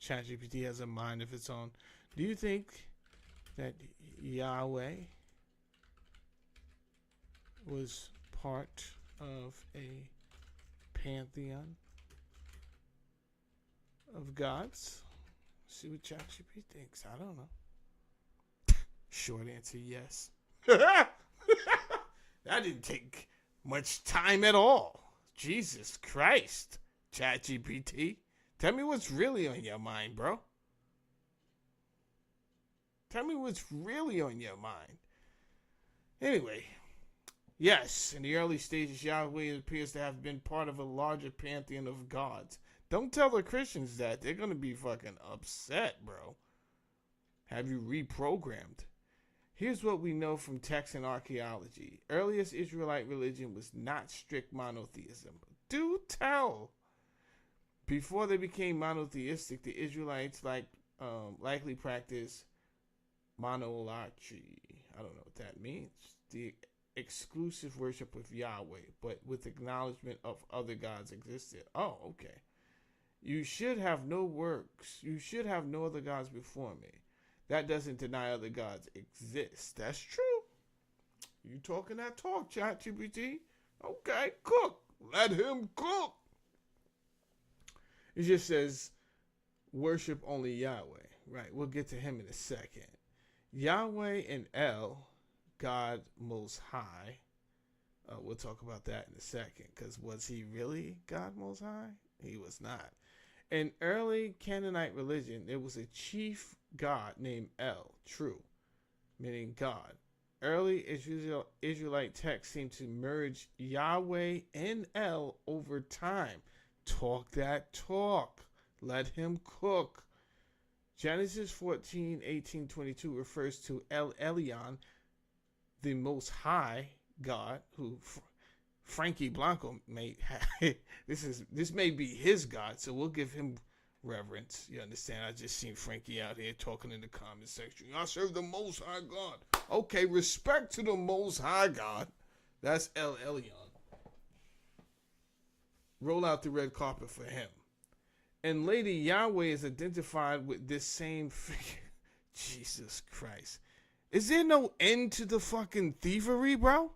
B: ChatGPT has a mind of its own. Do you think that Yahweh was part of a pantheon of gods? See what ChatGPT thinks. I don't know. Short answer, yes. That didn't take much time at all. Jesus Christ, ChatGPT. Tell me what's really on your mind, bro. Tell me what's really on your mind. Anyway, yes, in the early stages, Yahweh appears to have been part of a larger pantheon of gods. Don't tell the Christians that. They're going to be fucking upset, bro. Have you reprogrammed? Here's what we know from texts and archaeology. Earliest Israelite religion was not strict monotheism. Do tell. Before they became monotheistic, the Israelites likely practiced monolatry. I don't know what that means. The exclusive worship of Yahweh, but with acknowledgement of other gods existed. Oh, okay. You should have no works. You should have no other gods before me. That doesn't deny other gods exist. That's true. You talking that talk, ChatGPT? Okay, cook. Let him cook. It just says worship only Yahweh. Right, we'll get to him in a second. Yahweh and El, God Most High. We'll talk about that in a second. Because was he really God Most High? He was not. In early Canaanite religion, there was a chief god named El, true, meaning God. Early Israelite texts seem to merge Yahweh and El over time. Talk that talk. Let him cook. Genesis 14:18-22 refers to El Elyon, the Most High God, who Frankie Blanco may have. This may be his God, so we'll give him reverence. You understand? I just seen Frankie out here talking in the comment section. I serve the Most High God. Okay, respect to the Most High God. That's El Elyon. Roll out the red carpet for him. And later, Yahweh is identified with this same figure. Jesus Christ. Is there no end to the fucking thievery, bro?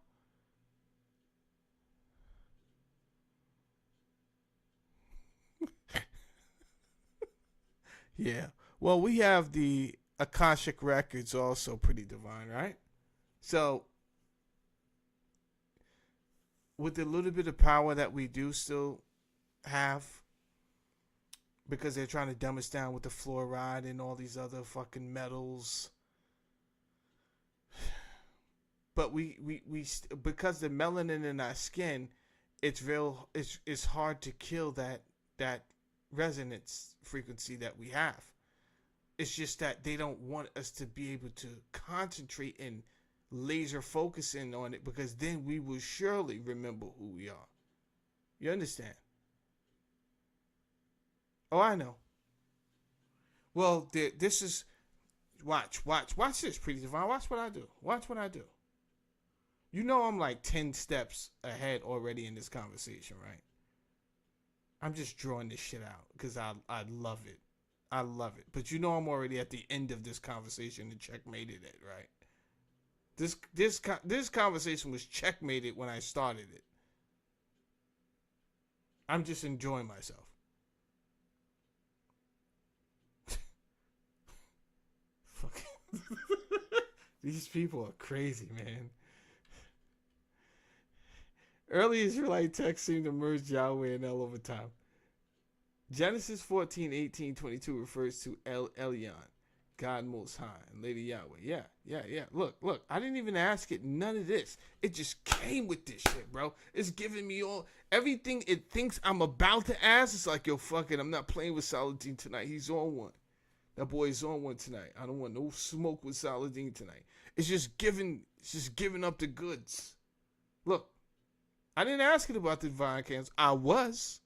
B: Yeah. Well, we have the Akashic records also pretty divine, right? So, with the little bit of power that we do still have, because they're trying to dumb us down with the fluoride and all these other fucking metals. But we because the melanin in our skin, it's hard to kill that resonance frequency that we have. It's just that they don't want us to be able to concentrate and laser focusing on it, because then we will surely remember who we are. You understand? Oh, I know. Well, this is watch this, Pretty Divine. Watch what I do. You know I'm like 10 steps ahead already in this conversation, right? I'm just drawing this shit out because I love it. I love it. But you know I'm already at the end of this conversation and checkmated it, right? This conversation was checkmated when I started it. I'm just enjoying myself. Fuck. These people are crazy, man. Early Israelite texts seem to merge Yahweh and El over time. Genesis 14:18-22 refers to El Elyon, God Most High and Lady Yahweh. Yeah. Look. I didn't even ask it none of this. It just came with this shit, bro. It's giving me all everything it thinks I'm about to ask. It's like, yo, fuck it. I'm not playing with Saladin tonight. He's on one. That boy is on one tonight. I don't want no smoke with Saladin tonight. It's just giving up the goods. Look, I didn't ask it about the divine council. I was.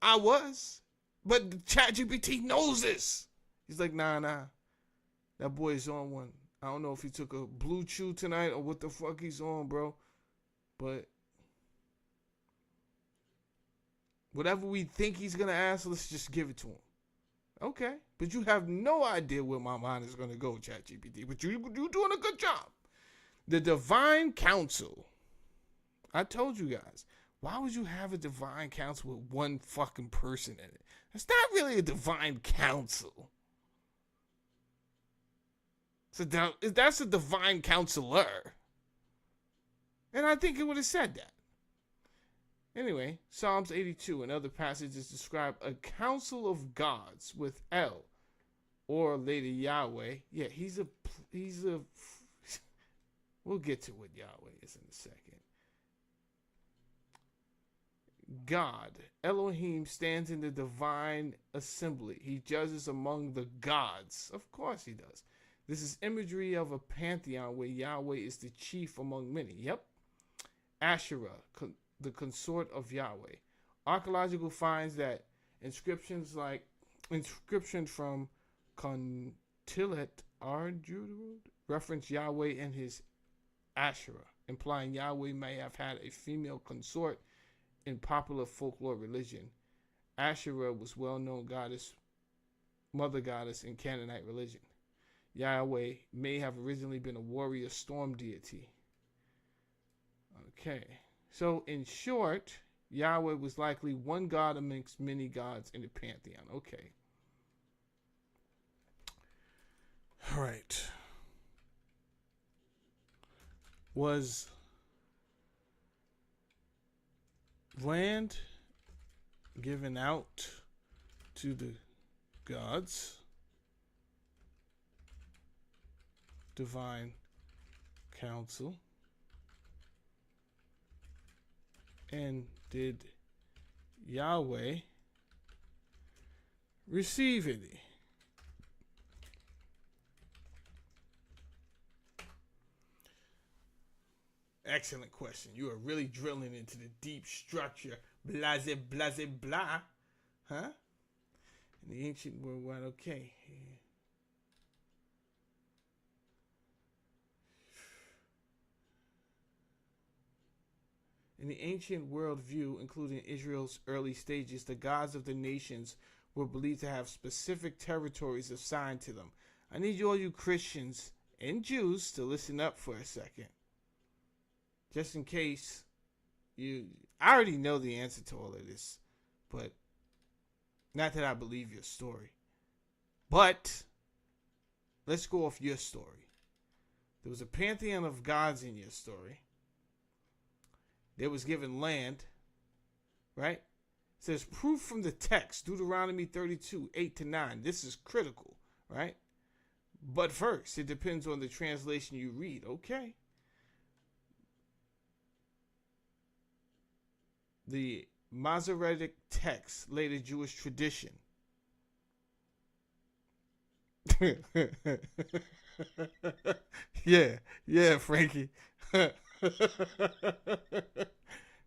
B: But ChatGPT knows this. He's like, nah. That boy is on one. I don't know if he took a blue chew tonight or what the fuck he's on, bro. But whatever we think he's going to ask, let's just give it to him. Okay. But you have no idea where my mind is going to go, ChatGPT. But you're doing a good job. The divine council. I told you guys. Why would you have a divine council with one fucking person in it? It's not really a divine council. That's a divine counselor. And I think it would have said that. Anyway, Psalms 82 and other passages describe a council of gods with El, or Lady Yahweh. Yeah, he's a. We'll get to what Yahweh is in a second. God, Elohim, stands in the divine assembly. He judges among the gods. Of course he does. This is imagery of a pantheon where Yahweh is the chief among many. Yep. Asherah, the consort of Yahweh. Archaeological finds that inscription from Contilet Ardud reference Yahweh and his Asherah, implying Yahweh may have had a female consort. In popular folklore religion, Asherah was well-known mother goddess in Canaanite religion. Yahweh may have originally been a warrior storm deity. Okay, so in short, Yahweh was likely one god amongst many gods in the pantheon. Okay. All right. Was land given out to the gods, divine council, and did Yahweh receive any? Excellent question. You are really drilling into the deep structure. Blase, blase, blah. Huh? In the ancient world, okay. In the ancient worldview, including Israel's early stages, the gods of the nations were believed to have specific territories assigned to them. I need all you Christians and Jews to listen up for a second. Just in case I already know the answer to all of this, but not that I believe your story. But let's go off your story. There was a pantheon of gods in your story. They was given land, right? It says proof from the text, Deuteronomy 32, 8-9. This is critical, right? But first, it depends on the translation you read. Okay. The Masoretic text, later Jewish tradition. yeah, Frankie.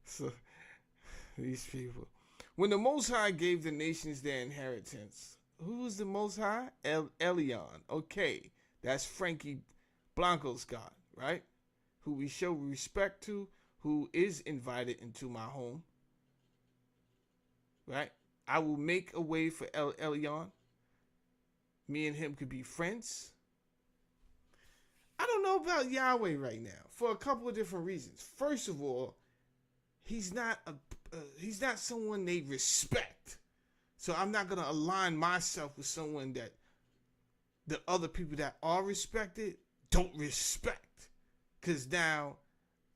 B: So, these people. When the Most High gave the nations their inheritance, who was the Most High? Elyon. Okay, that's Frankie Blanco's God, right? Who we show respect to, who is invited into my home. Right? I will make a way for Elyon. Me and him could be friends. I don't know about Yahweh right now for a couple of different reasons. First of all, he's not someone they respect. So I'm not gonna align myself with someone that the other people that are respected don't respect. Cause now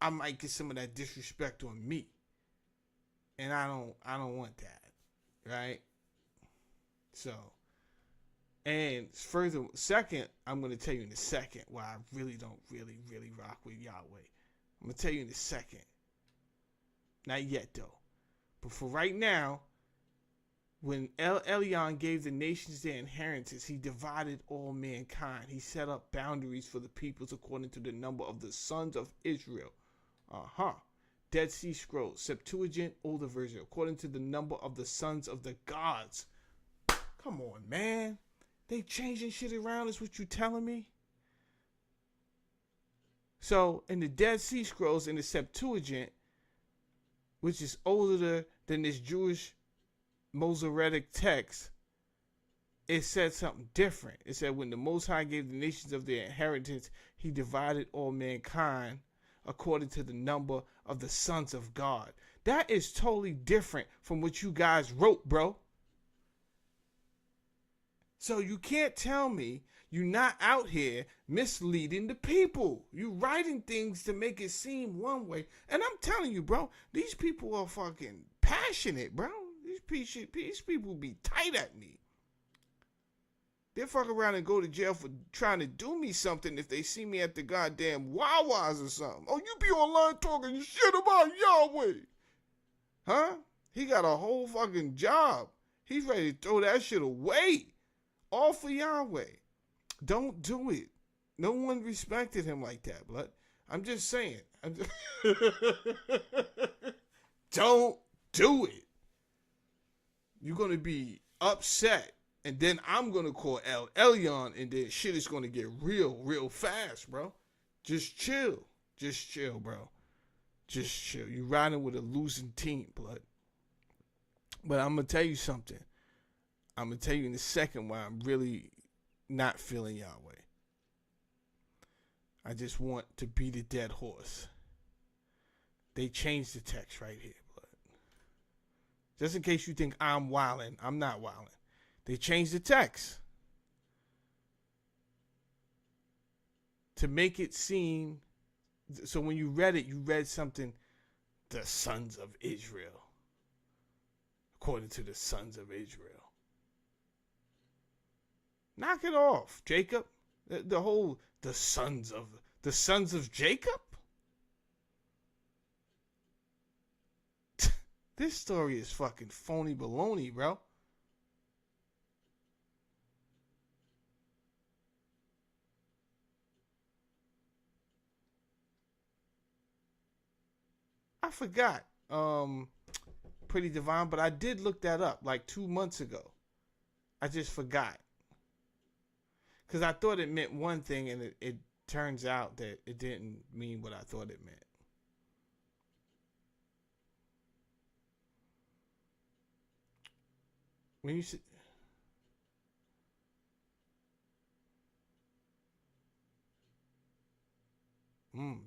B: I might get some of that disrespect on me. And I don't want that, right? So, And further, second, I'm going to tell you in a second why I really don't really rock with Yahweh. I'm going to tell you in a second. Not yet, though. But for right now, when El Elyon gave the nations their inheritance, he divided all mankind. He set up boundaries for the peoples according to the number of the sons of Israel. Dead Sea Scrolls, Septuagint, older version, according to the number of the sons of the gods. Come on, man. They changing shit around is what you telling me? So, in the Dead Sea Scrolls, in the Septuagint, which is older than this Jewish Masoretic text, it said something different. It said, when the Most High gave the nations of their inheritance, he divided all mankind according to the number of the sons of God. That is totally different from what you guys wrote, bro. So you can't tell me you're not out here misleading the people. You writing things to make it seem one way. And I'm telling you, bro, these people are fucking passionate, bro. These people be tight at me. They'll fuck around and go to jail for trying to do me something if they see me at the goddamn Wawa's or something. Oh, you be online talking shit about Yahweh. Huh? He got a whole fucking job. He's ready to throw that shit away. All for Yahweh. Don't do it. No one respected him like that, blood. I'm just saying. Don't do it. You're going to be upset. And then I'm going to call El Elyon, and then shit is going to get real fast, bro. Just chill. Just chill, bro. Just chill. You riding with a losing team, blood. But I'm going to tell you something. I'm going to tell you in a second why I'm really not feeling Yahweh. I just want to beat a dead horse. They changed the text right here, blood. Just in case you think I'm wilding, I'm not wilding. They changed the text to make it seem, so when you read it, you read something, the sons of Israel, according to the sons of Israel. Knock it off, Jacob. The sons of Jacob. This story is fucking phony baloney, bro. I forgot. Pretty Divine, but I did look that up like 2 months ago. I just forgot. Because I thought it meant one thing, and it turns out that it didn't mean what I thought it meant. When you say,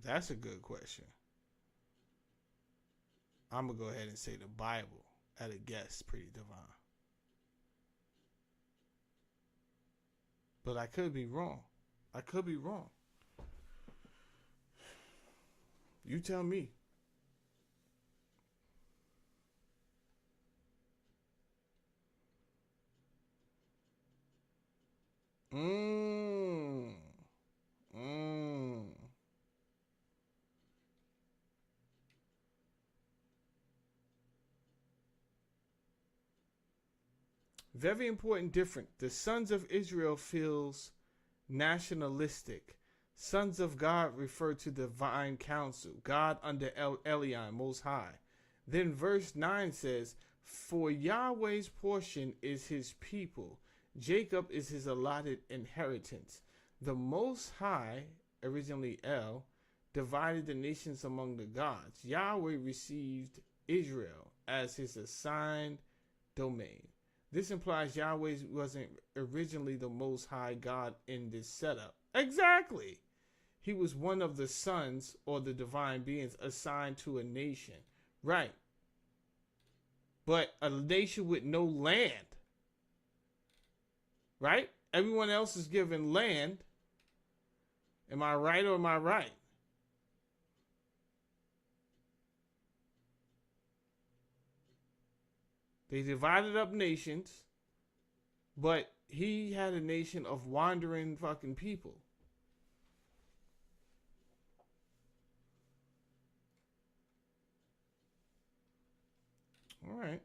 B: that's a good question. I'm going to go ahead and say the Bible at a guess, Pretty Divine. But I could be wrong. You tell me. Very important difference. The sons of Israel feels nationalistic. Sons of God refer to divine council. God under Elyon, Most High. Then verse 9 says, for Yahweh's portion is his people. Jacob is his allotted inheritance. The Most High, originally El, divided the nations among the gods. Yahweh received Israel as his assigned domain. This implies Yahweh wasn't originally the Most High God in this setup. Exactly. He was one of the sons or the divine beings assigned to a nation. Right. But a nation with no land. Right? Everyone else is given land. Am I right or am I right? They divided up nations, but he had a nation of wandering fucking people. All right.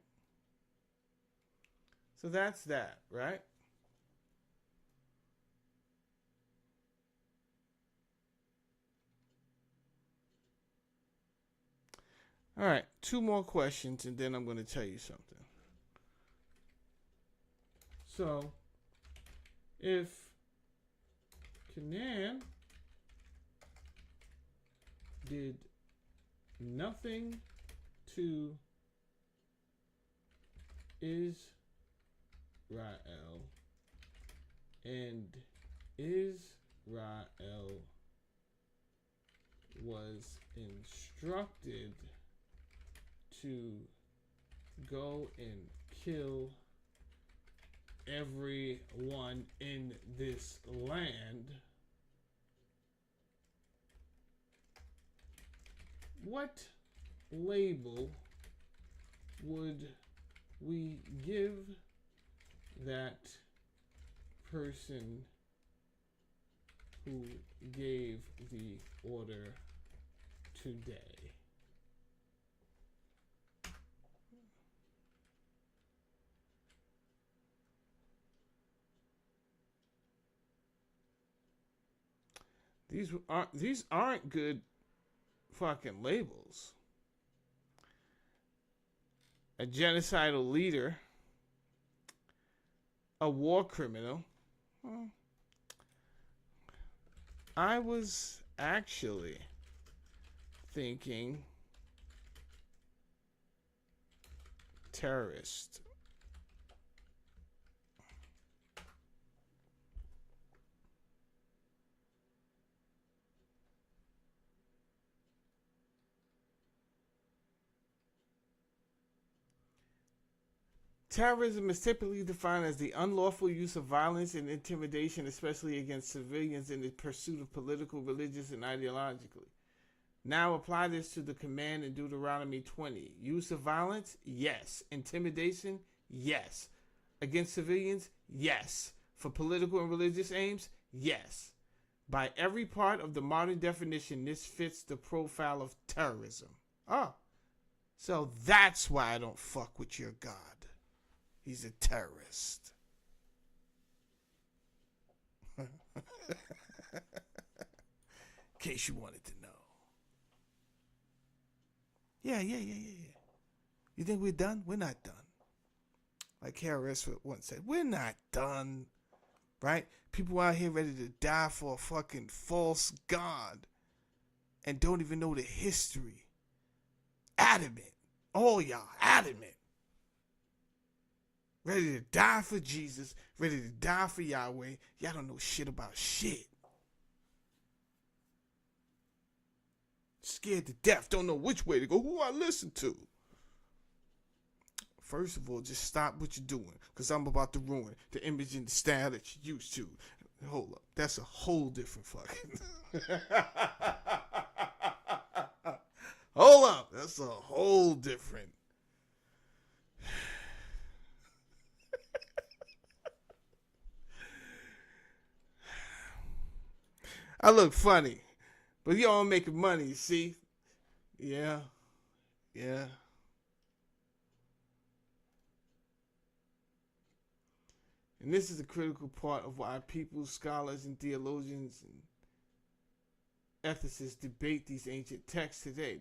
B: So that's that, right? All right, 2 more questions and then I'm going to tell you something. So, if Canaan did nothing to Israel and Israel was instructed to go and kill everyone in this land, what label would we give that person who gave the order today? These aren't good fucking labels. A genocidal leader, a war criminal. Well, I was actually thinking terrorist. Terrorism is typically defined as the unlawful use of violence and intimidation, especially against civilians in the pursuit of political, religious, and ideologically. Now apply this to the command in Deuteronomy 20. Use of violence? Yes. Intimidation? Yes. Against civilians? Yes. For political and religious aims? Yes. By every part of the modern definition, this fits the profile of terrorism. Oh. So that's why I don't fuck with your God. He's a terrorist. In case you wanted to know. Yeah. You think we're done? We're not done. Like Harris once said, we're not done. Right? People out here ready to die for a fucking false God and don't even know the history. Adamant. All y'all, adamant. Ready to die for Jesus, ready to die for Yahweh. Y'all don't know shit about shit. Scared to death, don't know which way to go, who I listen to. First of all, just stop what you're doing, because I'm about to ruin the image and the style that you used to. Hold up, that's a whole different fucking... Hold up, that's a whole different... I look funny, but y'all making money, see? Yeah. And this is a critical part of why people, scholars, and theologians and ethicists debate these ancient texts today.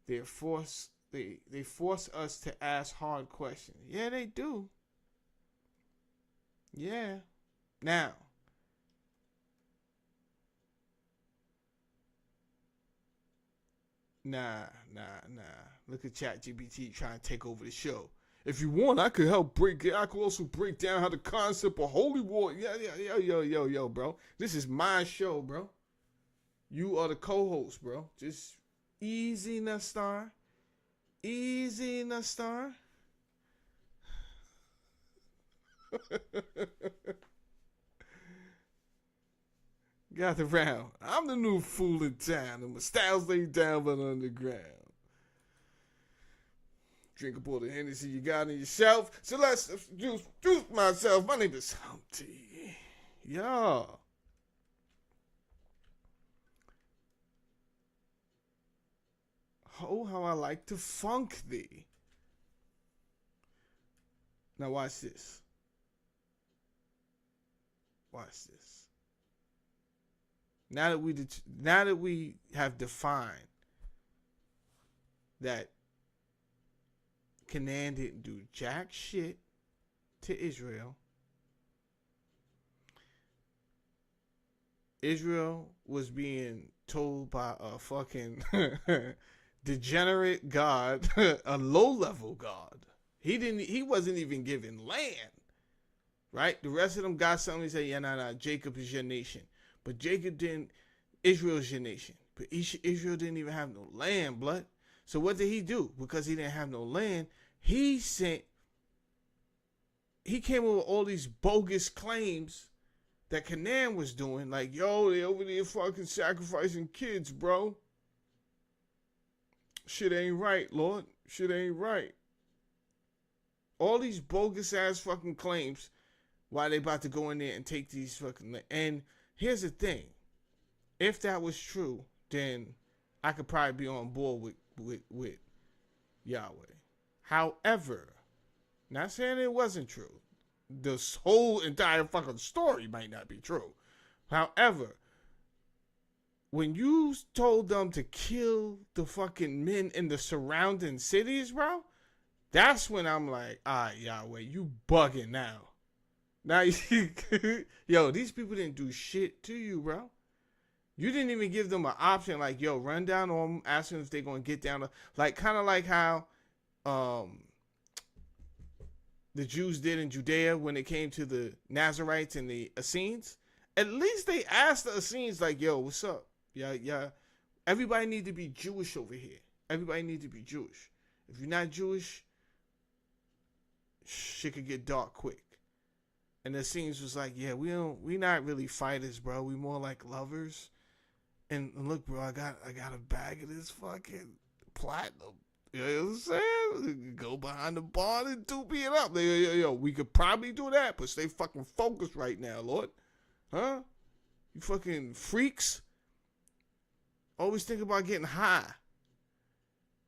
B: They force us to ask hard questions. Yeah, they do. Yeah. Now, Nah. Look at ChatGPT trying to take over the show. If you want, I could help break it. I could also break down how the concept of holy war. Yo, bro. This is my show, bro. You are the co-host, bro. Just easy, Nastar. Easy, Nastar. Gather round. I'm the new fool in town, and my styles lay down but underground. Drink up all the Hennessy you got on your shelf. So let's introduce myself. My name is Humpty. Yeah. Oh, how I like to funk thee. Now watch this. Watch this. Now that we have defined that Canaan didn't do jack shit to Israel. Israel was being told by a fucking degenerate God, a low-level God. He wasn't even given land. Right? The rest of them got something to say, yeah, nah, Jacob is your nation. But Israel's your nation. But Israel didn't even have no land, blood. So what did he do? Because he didn't have no land, he came up with all these bogus claims that Canaan was doing. Like, yo, they over there fucking sacrificing kids, bro. Shit ain't right, Lord. Shit ain't right. All these bogus ass fucking claims why they about to go in there and take these fucking... And here's the thing. If that was true, then I could probably be on board with Yahweh. However, not saying it wasn't true. This whole entire fucking story might not be true. However, when you told them to kill the fucking men in the surrounding cities, bro, that's when I'm like, all right, Yahweh, you bugging now. Now, yo, these people didn't do shit to you, bro. You didn't even give them an option like, yo, run down on them, ask them if they're going to get down. Like, kind of like how the Jews did in Judea when it came to the Nazarites and the Essenes. At least they asked the Essenes, like, yo, what's up? Yeah. Everybody need to be Jewish over here. Everybody need to be Jewish. If you're not Jewish, shit could get dark quick. And the Essenes was like, yeah, we not really fighters, bro. We more like lovers. And look, bro, I got a bag of this fucking platinum. You know what I'm saying? Go behind the barn and 2P it up. Yo, we could probably do that, but stay fucking focused right now, Lord. Huh? You fucking freaks. Always think about getting high.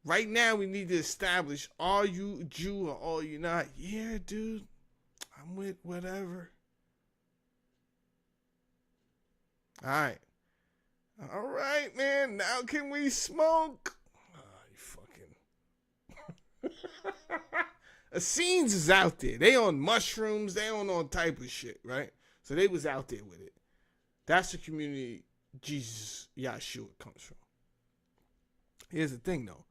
B: Right now, we need to establish, are you a Jew or are you not? Yeah, dude. I'm with whatever. All right, man. Now can we smoke? Oh, you fucking... Essenes is out there. They on mushrooms. They on all type of shit, right? So they was out there with it. That's the community Jesus, Yahshua comes from. Here's the thing, though.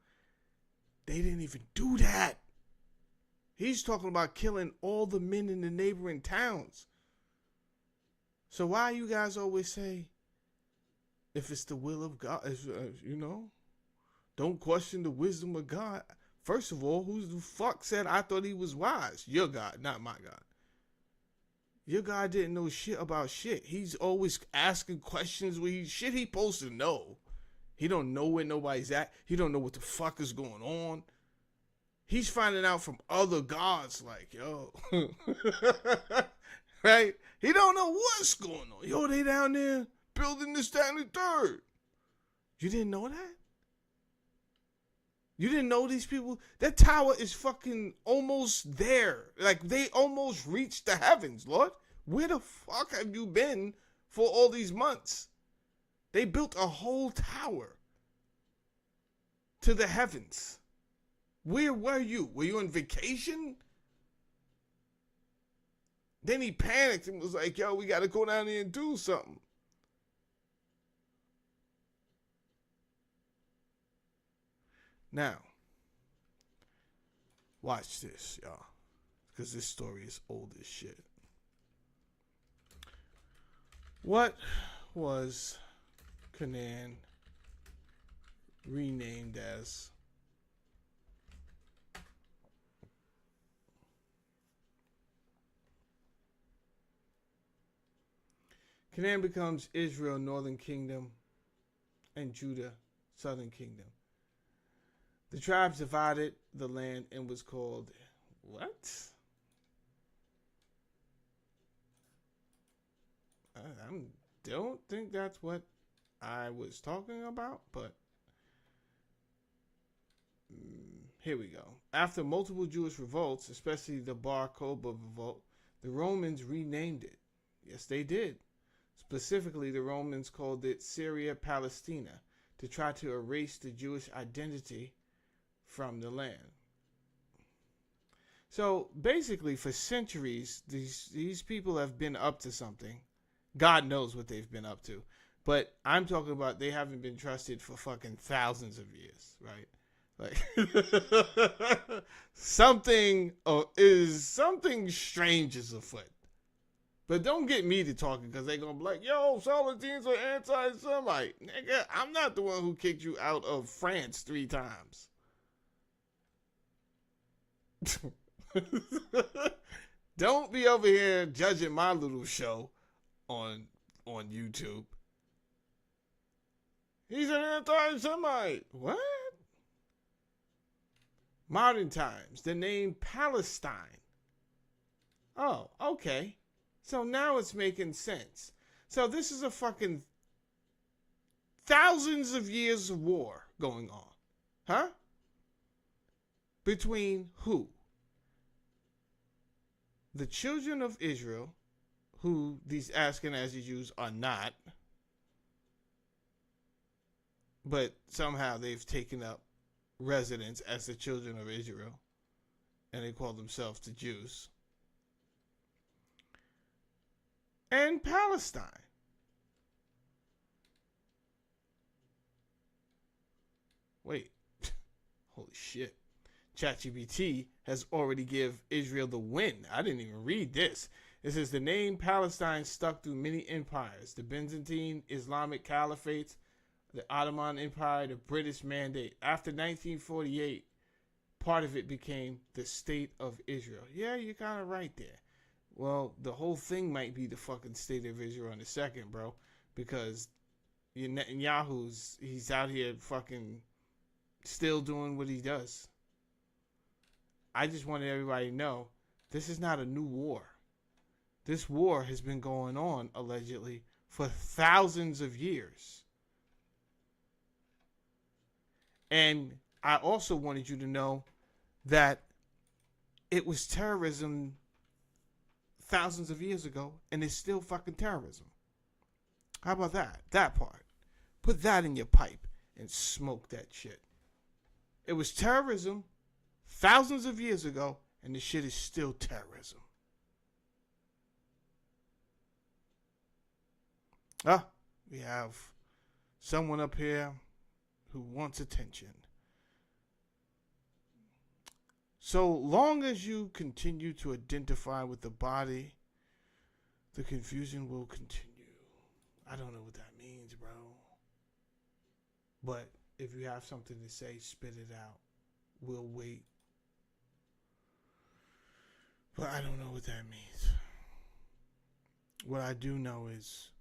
B: They didn't even do that. He's talking about killing all the men in the neighboring towns. So why you guys always say, if it's the will of God, don't question the wisdom of God. First of all, who the fuck said I thought he was wise? Your God, not my God. Your God didn't know shit about shit. He's always asking questions where he supposed to know. He don't know where nobody's at. He don't know what the fuck is going on. He's finding out from other gods, like, yo. Right? He don't know what's going on. Yo, they down there building this, that, and the third. You didn't know that? You didn't know these people? That tower is fucking almost there. Like, they almost reached the heavens, Lord. Where the fuck have you been for all these months? They built a whole tower to the heavens. Where were you? Were you on vacation? Then he panicked and was like, yo, we got to go down there and do something. Now, watch this, y'all. Because this story is old as shit. What was Canaan renamed as? Canaan becomes Israel, northern kingdom, and Judah, southern kingdom. The tribes divided the land and was called what? I don't think that's what I was talking about, but here we go. After multiple Jewish revolts, especially the Bar Kokhba revolt, the Romans renamed it. Yes, they did. Specifically, the Romans called it Syria Palestina to try to erase the Jewish identity from the land. So basically, for centuries, these people have been up to something. God knows what they've been up to. But I'm talking about they haven't been trusted for fucking thousands of years, right? Like something strange is afoot. But don't get me to talking because they're going to be like, yo, Saladins are anti-Semite. Nigga, I'm not the one who kicked you out of France 3 times. Don't be over here judging my little show on YouTube. He's an anti-Semite. What? Modern times, the name Palestine. Oh, okay. So now it's making sense. So this is a fucking thousands of years of war going on. Huh? Between who? The children of Israel, who these Ashkenazi Jews are not, but somehow they've taken up residence as the children of Israel, and they call themselves the Jews, and Palestine. Wait, holy shit. ChatGPT has already give Israel the win. I didn't even read this. It says the name Palestine stuck through many empires. The Byzantine Islamic Caliphates, the Ottoman Empire, the British Mandate. After 1948, part of it became the State of Israel. Yeah, you're kind of right there. Well, the whole thing might be the fucking State of Israel in a second, bro. Because Netanyahu's, he's out here fucking still doing what he does. I just wanted everybody to know this is not a new war. This war has been going on, allegedly, for thousands of years. And I also wanted you to know that it was terrorism thousands of years ago, and it's still fucking terrorism. How about that? That part. Put that in your pipe and smoke that shit. It was terrorism thousands of years ago, and this shit is still terrorism. We have someone up here who wants attention. So long as you continue to identify with the body, the confusion will continue. I don't know what that means, bro. But if you have something to say, spit it out. We'll wait. But I don't know what that means. What I do know is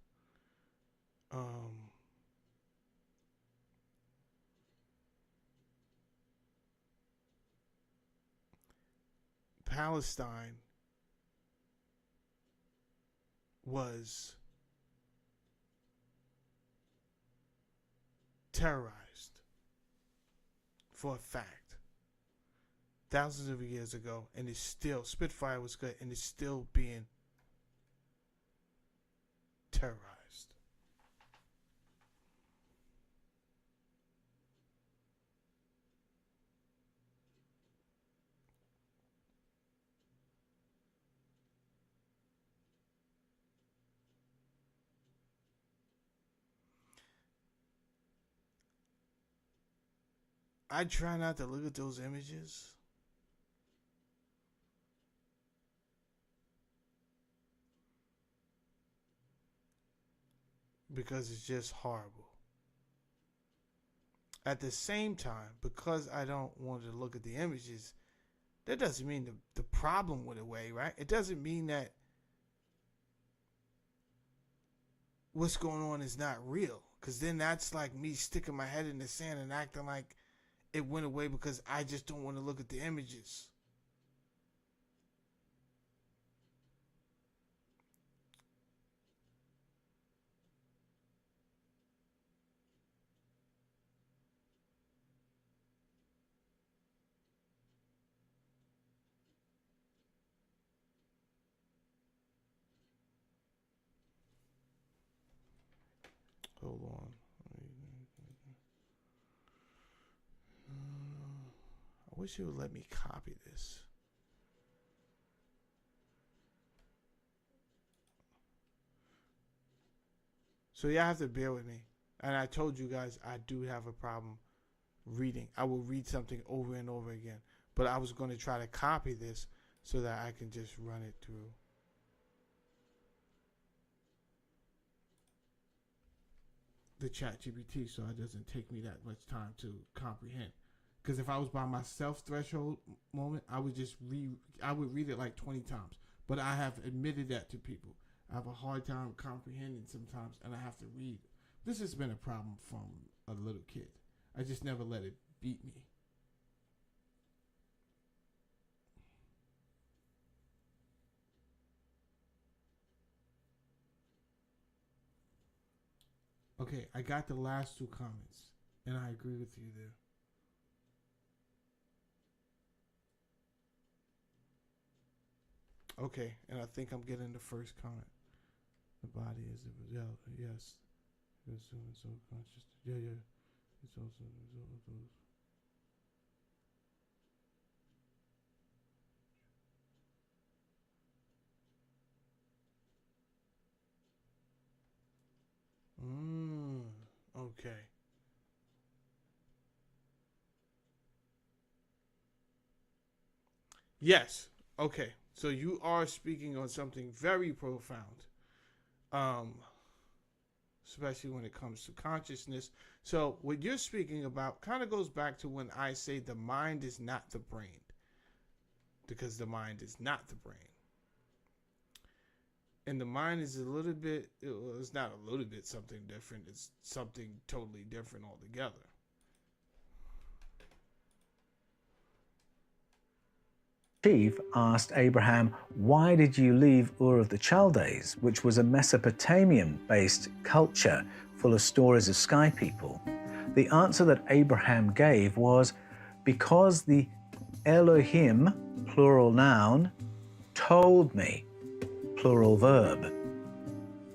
B: Palestine was terrorized for a fact thousands of years ago, and it's still, Spitfire was good, and it's still being terrorized. I try not to look at those images because it's just horrible. At the same time, because I don't want to look at the images, that doesn't mean the problem went away, right? It doesn't mean that what's going on is not real, because then that's like me sticking my head in the sand and acting like it went away because I just don't want to look at the images. Hold on. I wish you would let me copy this. So you have to bear with me. And I told you guys I do have a problem reading. I will read something over and over again. But I was going to try to copy this so that I can just run it through. The ChatGPT, so it doesn't take me that much time to comprehend. Because if I was by my self-threshold moment, I would read it like 20 times. But I have admitted that to people. I have a hard time comprehending sometimes, and I have to read. This has been a problem from a little kid. I just never let it beat me. Okay, I got the last two comments, and I agree with you there. Okay, and I think I'm getting the first comment. The body is a result, yes. It's so conscious. Yeah. It's also a result of those. Okay. Yes. Okay. So you are speaking on something very profound. Especially when it comes to consciousness. So what you're speaking about kind of goes back to when I say the mind is not the brain. Because the mind is not the brain. And the mind is a little bit, it's not a little bit something different. It's something totally different altogether.
C: Chief asked Abraham, why did you leave Ur of the Chaldees, which was a Mesopotamian-based culture full of stories of sky people? The answer that Abraham gave was, because the Elohim, plural noun, told me, plural verb.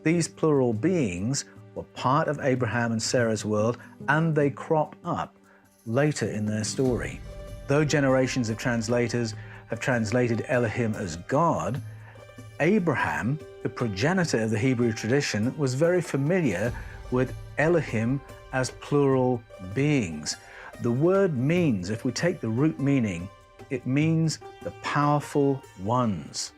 C: These plural beings were part of Abraham and Sarah's world, and they crop up later in their story. Though generations of translators have translated Elohim as God, Abraham, the progenitor of the Hebrew tradition, was very familiar with Elohim as plural beings. The word means, if we take the root meaning, it means the powerful ones.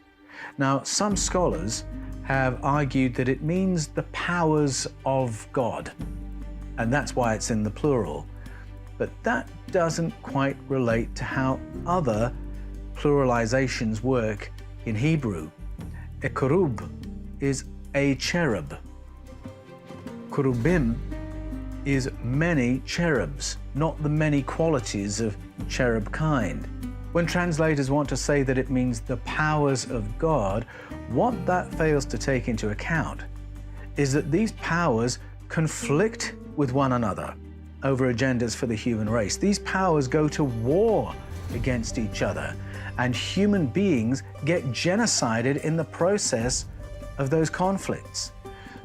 C: Now, some scholars have argued that it means the powers of God, and that's why it's in the plural. But that doesn't quite relate to how other pluralizations work in Hebrew. A cherub is a cherub. Cherubim is many cherubs, not the many qualities of cherub kind. When translators want to say that it means the powers of God, what that fails to take into account is that these powers conflict with one another over agendas for the human race. These powers go to war against each other, and human beings get genocided in the process of those conflicts.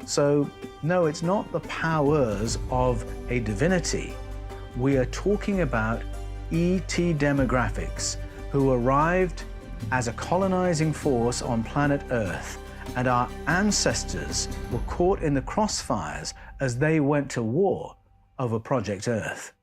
C: So, no, it's not the powers of a divinity. We are talking about ET demographics who arrived as a colonizing force on planet Earth, and our ancestors were caught in the crossfires as they went to war over Project Earth.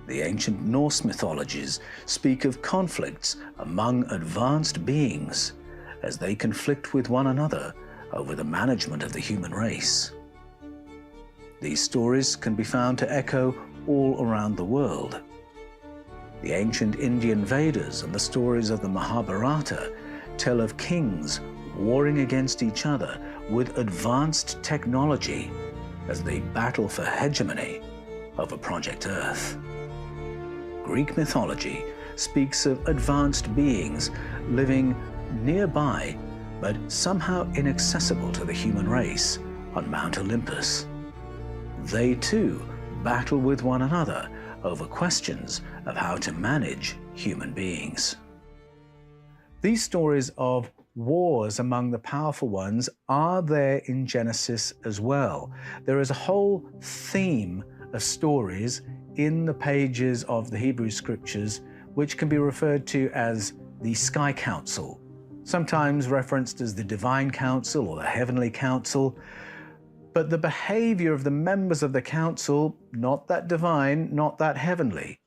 C: The ancient Norse mythologies speak of conflicts among advanced beings as they conflict with one another over the management of the human race. These stories can be found to echo all around the world. The ancient Indian Vedas and the stories of the Mahabharata tell of kings warring against each other with advanced technology as they battle for hegemony over Project Earth. Greek mythology speaks of advanced beings living nearby but somehow inaccessible to the human race on Mount Olympus. They too battle with one another over questions of how to manage human beings. These stories of wars among the powerful ones are there in Genesis as well. There is a whole theme of stories in the pages of the Hebrew Scriptures which can be referred to as the Sky Council, sometimes referenced as the Divine Council or the Heavenly Council. But the behavior of the members of the council, not that divine, not that heavenly,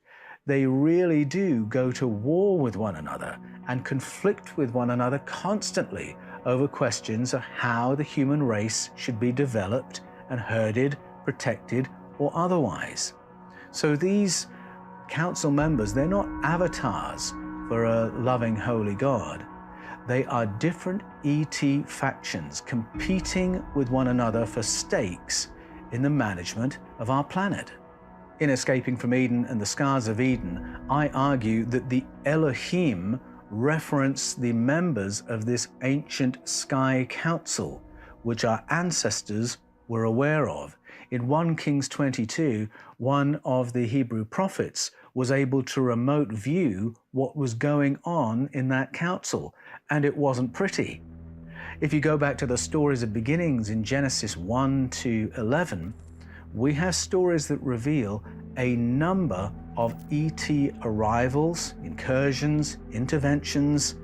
C: they really do go to war with one another and conflict with one another constantly over questions of how the human race should be developed and herded, protected, or otherwise. So these council members, they're not avatars for a loving, holy God. They are different ET factions competing with one another for stakes in the management of our planet. In Escaping from Eden and the Scars of Eden, I argue that the Elohim reference the members of this ancient Sky Council, which our ancestors were aware of. In 1 Kings 22, one of the Hebrew prophets was able to remote view what was going on in that council, and it wasn't pretty. If you go back to the stories of beginnings in Genesis 1 to 11, we have stories that reveal a number of ET arrivals, incursions, interventions,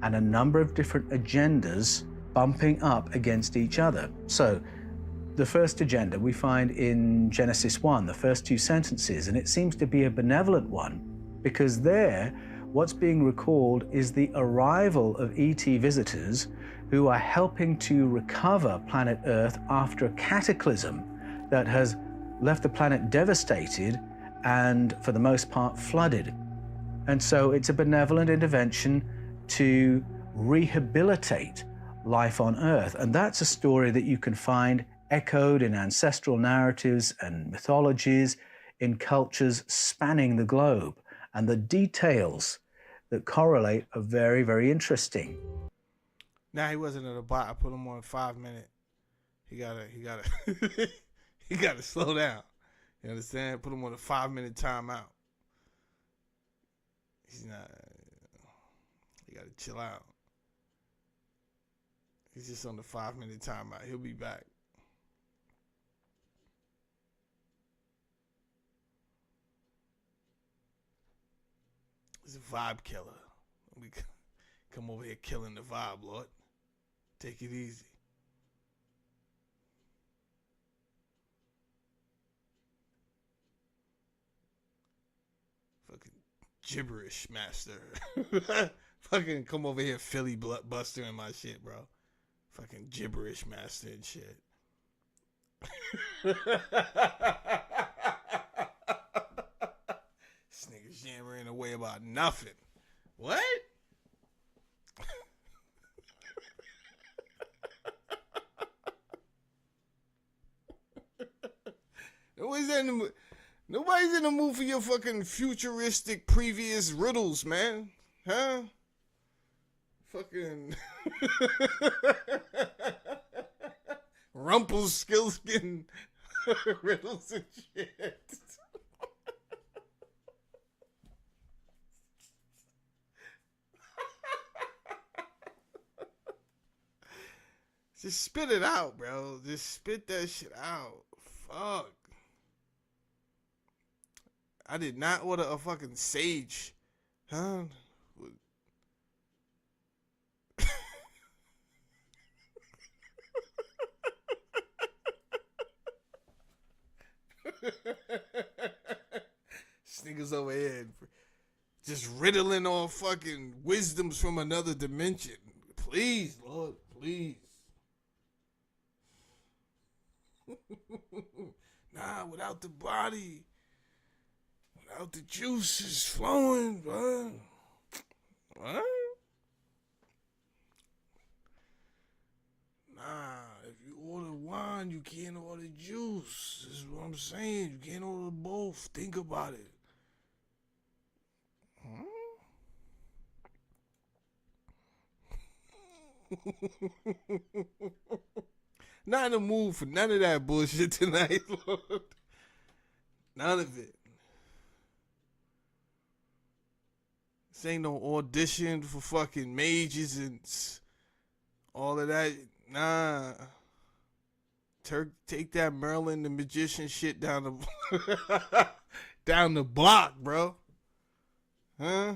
C: and a number of different agendas bumping up against each other. So the first agenda we find in Genesis 1, the first 2 sentences, and it seems to be a benevolent one, because there, what's being recalled is the arrival of ET visitors who are helping to recover planet Earth after a cataclysm that has left the planet devastated and, for the most part, flooded. And so it's a benevolent intervention to rehabilitate life on Earth. And that's a story that you can find echoed in ancestral narratives and mythologies in cultures spanning the globe. And the details that correlate are very, very interesting.
B: Nah, he wasn't at a bot. I put him on 5 minute. He gotta he gotta slow down. You understand? Put him on a 5 minute timeout. He's not. He gotta chill out. He's just on the 5 minute timeout. He'll be back. He's a vibe killer. We come over here killing the vibe, Lord. Take it easy. Fucking gibberish master. Fucking come over here Philly buster in my shit, bro. Fucking gibberish master and shit. This nigga's yammering away about nothing. What? Nobody's in the mood for your fucking futuristic previous riddles, man. Huh? Fucking Rumpelstiltskin riddles and shit. Just spit it out, bro. Just spit that shit out. Fuck. I did not order a fucking sage. Huh? This nigga's over here just riddling off fucking wisdoms from another dimension. Please, Lord, please. Nah, without the body. Out the juice is flowing, bro. What? Nah, if you order wine, you can't order juice. This is what I'm saying. You can't order both. Think about it. Not in the mood for none of that bullshit tonight, Lord. None of it. This ain't no audition for fucking mages and all of that. Nah. Take that Merlin the magician shit down the down the block, bro. Huh?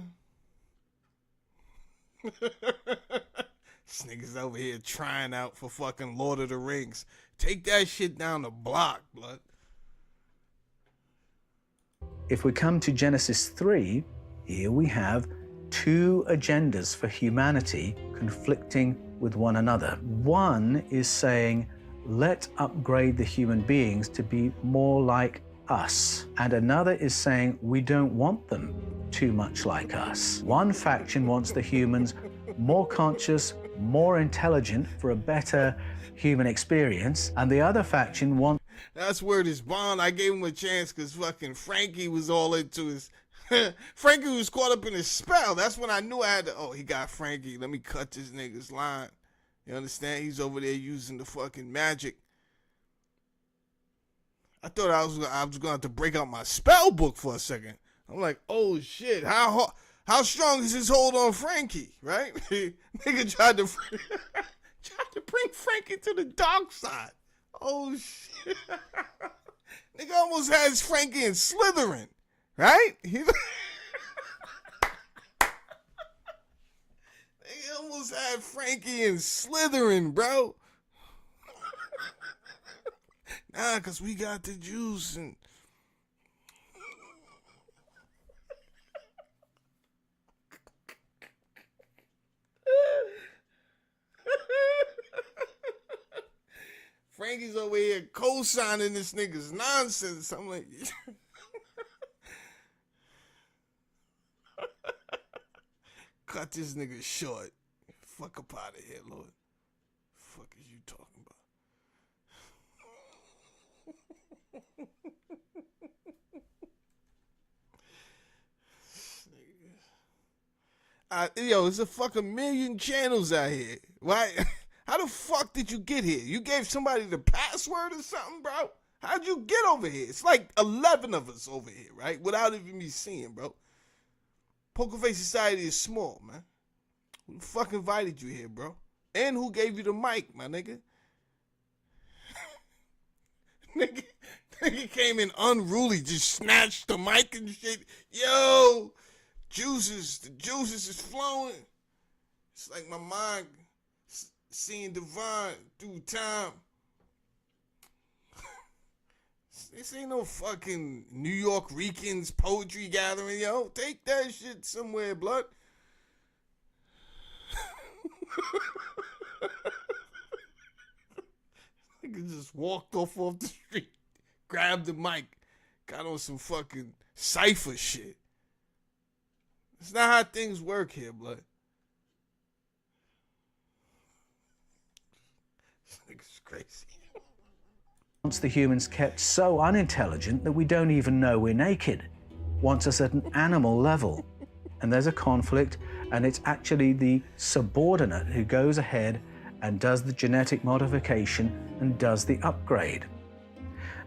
B: This nigga's over here trying out for fucking Lord of the Rings. Take that shit down the block, blood.
C: If we come to Genesis 3, here we have two agendas for humanity conflicting with one another. One is saying, let's upgrade the human beings to be more like us. And another is saying, we don't want them too much like us. One faction wants the humans more conscious, more intelligent for a better human experience, and the other faction wants...
B: That's where this Bond, I gave him a chance because fucking Frankie was all into his... Frankie was caught up in his spell. That's when I knew I had to... Oh, he got Frankie. Let me cut this nigga's line. You understand? He's over there using the fucking magic. I thought I was going to have to break out my spell book for a second. I'm like, oh shit, how strong is his hold on Frankie, right? Nigga tried to bring Frankie to the dark side. Oh shit. Nigga almost has Frankie in Slytherin, right? Nigga almost had Frankie in Slytherin, bro. Nah, cause we got the juice and Frankie's over here co-signing this nigga's nonsense. I'm like, cut this nigga short. Fuck up out of here, Lord. Fuck is you talking about? Yo, there's a fucking million channels out here. Why? How the fuck did you get here? You gave somebody the password or something, bro? How'd you get over here? It's like 11 of us over here, right? Without even me seeing, bro. Poker Face Society is small, man. Who the fuck invited you here, bro? And who gave you the mic, my nigga? nigga came in unruly, just snatched the mic and shit. Yo, the juices is flowing. It's like my mind seeing divine through time. This ain't no fucking New York Ricans poetry gathering, yo. Take that shit somewhere, blood. Nigga just walked off the street, grabbed the mic, got on some fucking cypher shit. It's not how things work here, blood. This nigga's crazy.
C: Wants the humans kept so unintelligent that we don't even know we're naked. Wants us at an animal level. And there's a conflict, and it's actually the subordinate who goes ahead and does the genetic modification and does the upgrade.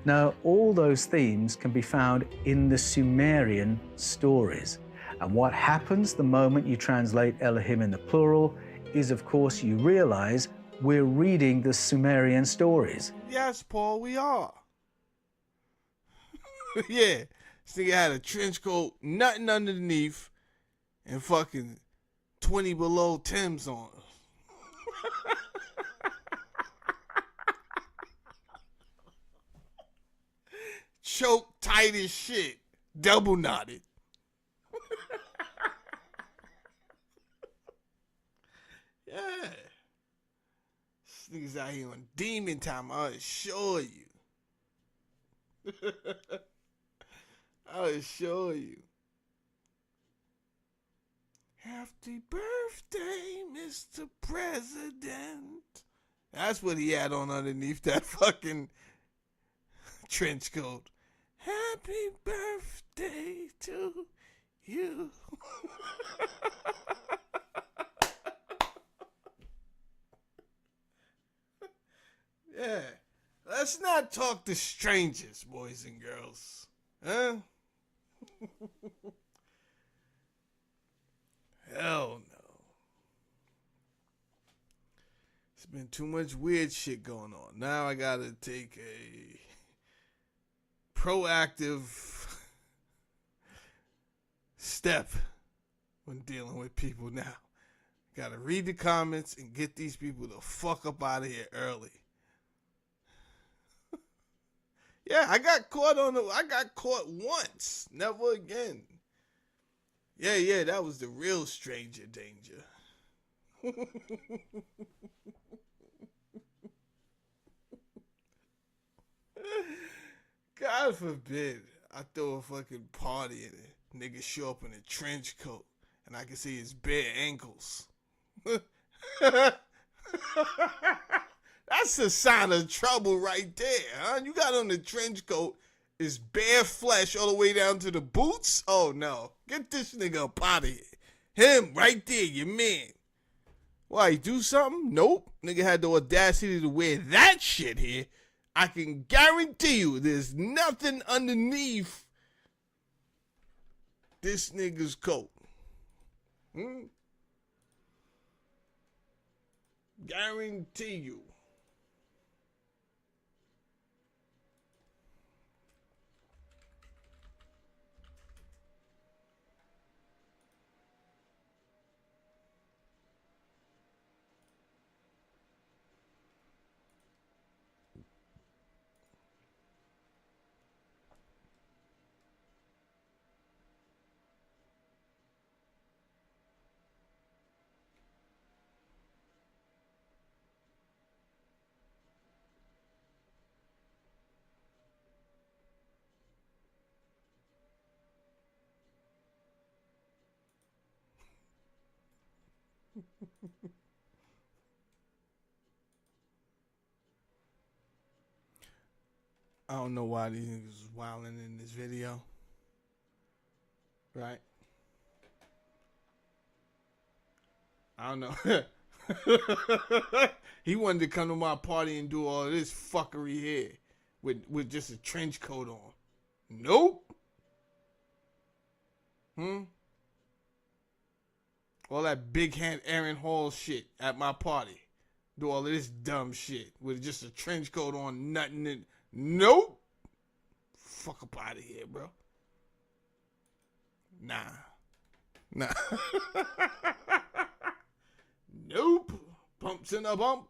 C: Now, all those themes can be found in the Sumerian stories. And what happens the moment you translate Elohim in the plural is, of course, you realize we're reading the Sumerian stories.
B: Yes, Paul, we are. Yeah, this nigga had a trench coat, nothing underneath, and fucking 20 below Timbs on. Choke tight as shit, double knotted. Yeah. This nigga's out here on demon time, I assure you. I assure you. Happy birthday, Mr. President. That's what he had on underneath that fucking trench coat. Happy birthday to you. Yeah. Let's not talk to strangers, boys and girls. Huh? Hell no. There's been too much weird shit going on. Now I gotta take a proactive step when dealing with people now. Gotta read the comments and get these people the fuck up out of here early. Yeah, I got caught once. Never again. Yeah, that was the real stranger danger. God forbid I throw a fucking party and a nigga show up in a trench coat and I can see his bare ankles. That's a sign of trouble right there, huh? You got on the trench coat, it's bare flesh all the way down to the boots? Oh no, get this nigga up out of here. Him, right there, your man. Why, he do something? Nope. Nigga had the audacity to wear that shit here. I can guarantee you there's nothing underneath this nigga's coat. Guarantee you. I don't know why these niggas was wilding in this video. Right? I don't know. He wanted to come to my party and do all this fuckery here with just a trench coat on. Nope. All that big hand Aaron Hall shit at my party. Do all of this dumb shit with just a trench coat on, nothing in. Nope. Fuck up out of here, bro. Nah. Nope. Bumps in a bump.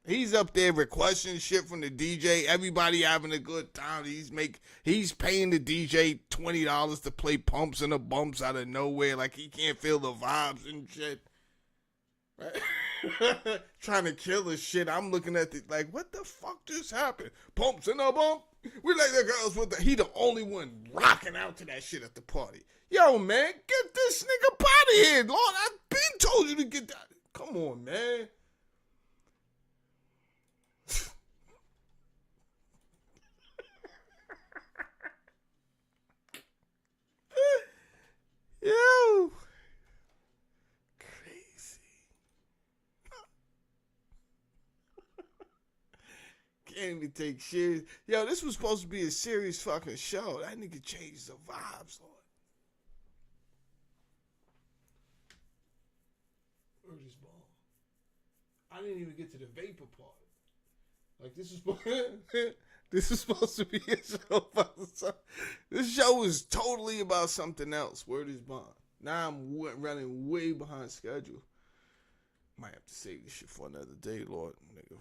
B: He's up there requesting shit from the DJ. Everybody having a good time. He's paying the DJ $20 to play pumps and the bumps out of nowhere, like he can't feel the vibes and shit. Right? Trying to kill his shit. I'm looking at it like, what the fuck just happened? Pumps and a bump. We like the girls with he the only one rocking out to that shit at the party. Yo, man, get this nigga out of here, Lord. I've been told you to get that. Come on, man. Yo. Crazy. Can't even take serious. Yo, this was supposed to be a serious fucking show. That nigga changed the vibes, Lord. Where's this ball? I didn't even get to the vapor part. Like, this is supposed to be a show about something. This show is totally about something else. Word is bond. Now I'm running way behind schedule. Might have to save this shit for another day, Lord. Nigga,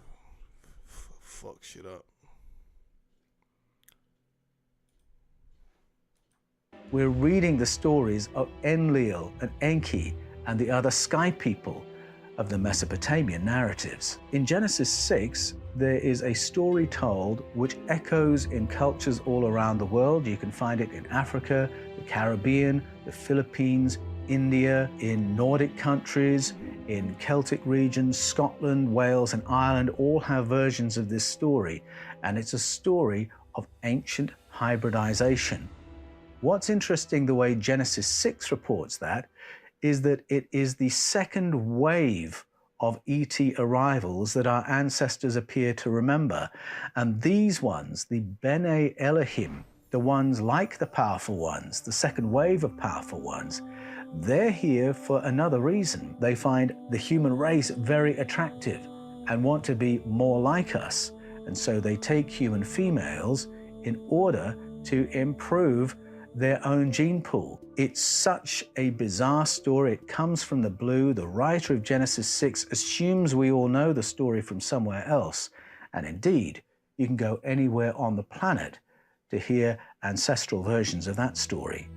B: fuck shit up.
C: We're reading the stories of Enlil and Enki and the other sky people of the Mesopotamian narratives. In Genesis 6, there is a story told which echoes in cultures all around the world. You can find it in Africa, the Caribbean, the Philippines, India, in Nordic countries, in Celtic regions, Scotland, Wales, and Ireland all have versions of this story, and it's a story of ancient hybridization. What's interesting, the way Genesis 6 reports that, is that it is the second wave of ET arrivals that our ancestors appear to remember. And these ones, the Bene Elohim, the ones like the powerful ones, the second wave of powerful ones, they're here for another reason. They find the human race very attractive and want to be more like us. And so they take human females in order to improve their own gene pool. It's such a bizarre story. It comes from the blue. The writer of Genesis 6 assumes we all know the story from somewhere else. And indeed, you can go anywhere on the planet to hear ancestral versions of that story.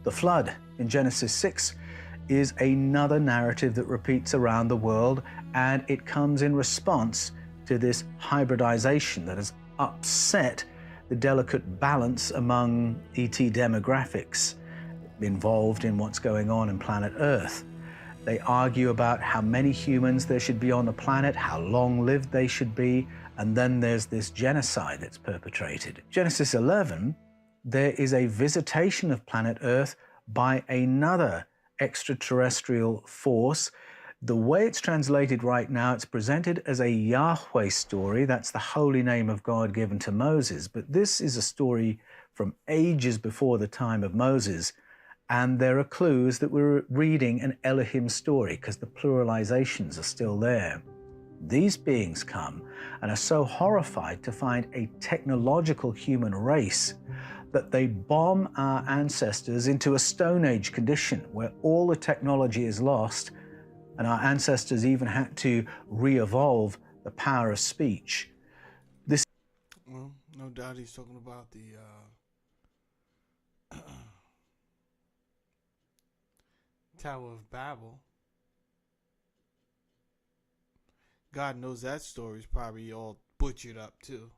C: The flood in Genesis 6 is another narrative that repeats around the world, and it comes in response to this hybridization that has upset the delicate balance among ET demographics involved in what's going on in planet Earth. They argue about how many humans there should be on the planet, how long-lived they should be, and then there's this genocide that's perpetrated. Genesis 11, there is a visitation of planet Earth by another extraterrestrial force. The way it's translated right now, it's presented as a Yahweh story. That's the holy name of God given to Moses. But this is a story from ages before the time of Moses. And there are clues that we're reading an Elohim story because the pluralizations are still there. These beings come and are so horrified to find a technological human race that they bomb our ancestors into a Stone Age condition where all the technology is lost, and our ancestors even had to re-evolve the power of speech.
B: Well, no doubt he's talking about the Tower of Babel. God knows that story's probably all butchered up too.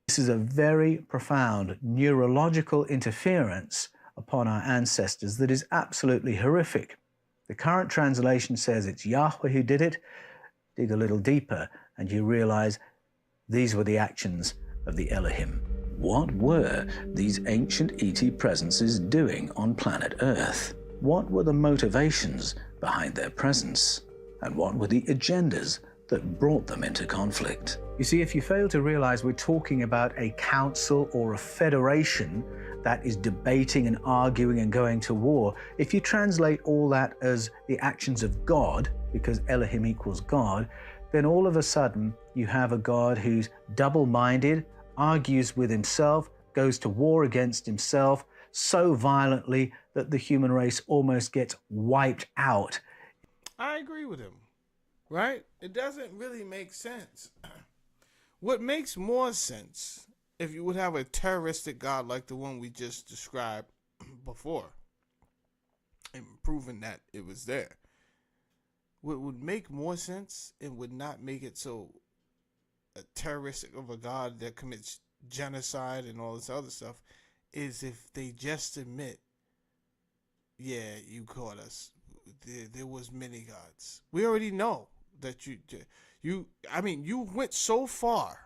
C: This is a very profound neurological interference upon our ancestors that is absolutely horrific. The current translation says it's Yahweh who did it. Dig a little deeper and you realize these were the actions of the Elohim. What were these ancient ET presences doing on planet Earth? What were the motivations behind their presence? And what were the agendas that brought them into conflict? You see, if you fail to realize we're talking about a council or a federation that is debating and arguing and going to war, if you translate all that as the actions of God, because Elohim equals God, then all of a sudden you have a God who's double-minded, argues with himself, goes to war against himself so violently that the human race almost gets wiped out.
B: I agree with him, right? It doesn't really make sense. What makes more sense if you would have a terroristic God like the one we just described before and proven that it was there. What would make more sense and would not make it so a terroristic of a God that commits genocide and all this other stuff is if they just admit, yeah, you caught us. There was many gods. We already know that you went so far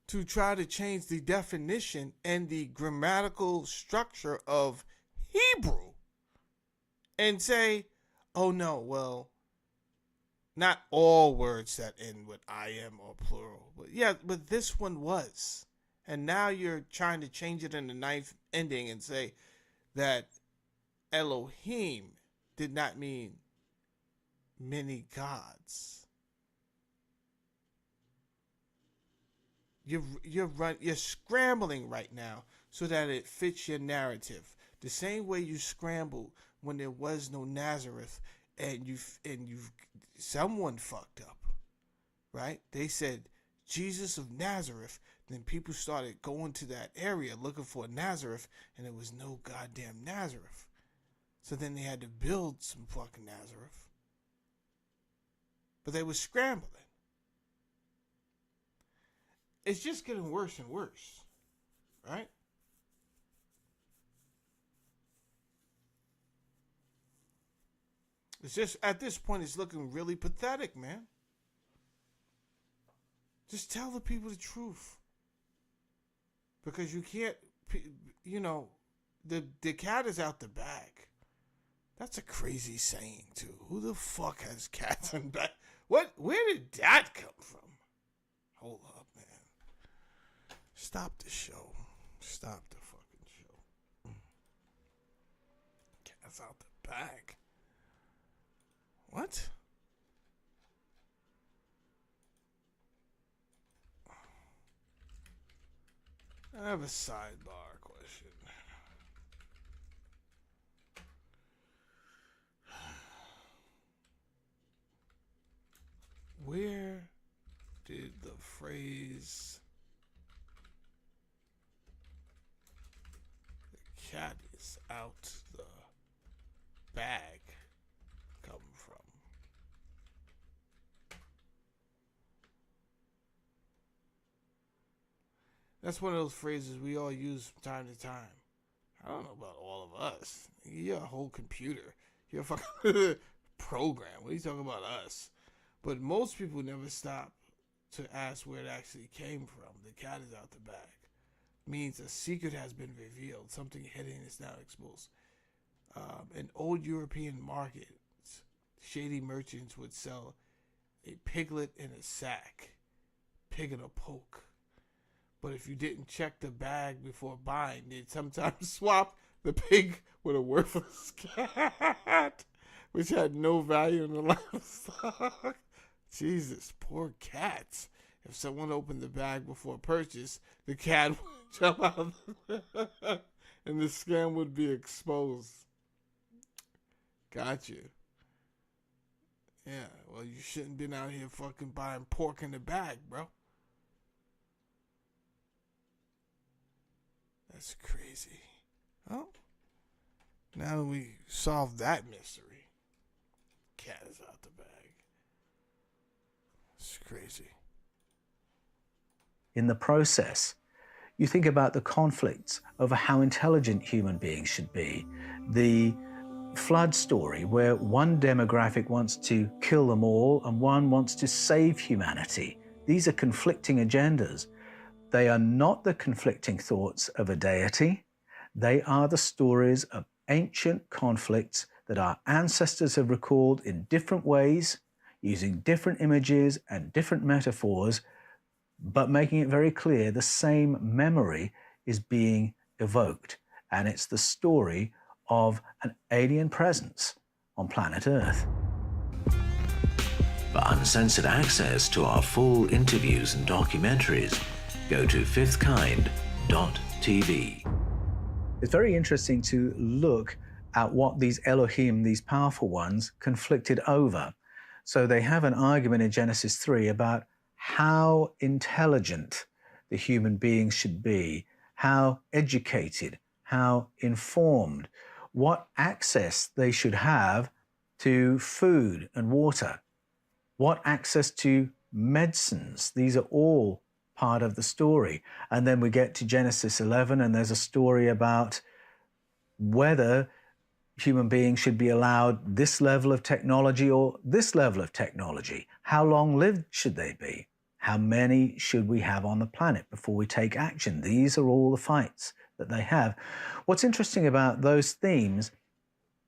B: to try to change the definition and the grammatical structure of Hebrew and say, oh no, well, not all words that end with I am or plural. But yeah, but this one was. And now you're trying to change it in the ninth ending and say that Elohim did not mean many gods. You're scrambling right now so that it fits your narrative. The same way you scrambled when there was no Nazareth and someone fucked up, right? They said Jesus of Nazareth Then people started going to that area looking for Nazareth, and there was no goddamn Nazareth. So then they had to build some fucking Nazareth. But they were scrambling. It's just getting worse and worse, right? It's just, at this point, it's looking really pathetic, man. Just tell the people the truth. Because you can't, you know, the cat is out the bag. That's a crazy saying, too. Who the fuck has cats in bag? Where did that come from? Hold up, man. Stop the show. Stop the fucking show. Cat's out the bag. What? I have a sidebar question. Where did the phrase "the cat is out the bag" come from? That's one of those phrases we all use from time to time. I don't know about all of us. You're a whole computer. You're a fucking program. What are you talking about us? But most people never stop to ask where it actually came from. The cat is out the bag. Means a secret has been revealed. Something hidden is now exposed. In old European markets, shady merchants would sell a piglet in a sack, pig in a poke. But if you didn't check the bag before buying, they'd sometimes swap the pig with a worthless cat, which had no value in the livestock. Jesus, poor cats. If someone opened the bag before purchase, the cat would jump out and the scam would be exposed. Got you. Yeah, well, you shouldn't have been out here fucking buying pork in the bag, bro. That's crazy. Oh, now that we solved that mystery, cat is out the bag. It's crazy.
C: In the process, you think about the conflicts over how intelligent human beings should be. The flood story where one demographic wants to kill them all and one wants to save humanity. These are conflicting agendas. They are not the conflicting thoughts of a deity. They are the stories of ancient conflicts that our ancestors have recalled in different ways, using different images and different metaphors, but making it very clear the same memory is being evoked. And it's the story of an alien presence on planet Earth.
D: For uncensored access to our full interviews and documentaries, go to fifthkind.tv.
C: It's very interesting to look at what these Elohim, these powerful ones, conflicted over. So they have an argument in Genesis 3 about how intelligent the human beings should be, how educated, how informed, what access they should have to food and water, what access to medicines. These are all part of the story. And then we get to Genesis 11 and there's a story about whether human beings should be allowed this level of technology or this level of technology. How long-lived should they be? How many should we have on the planet before we take action? These are all the fights that they have. What's interesting about those themes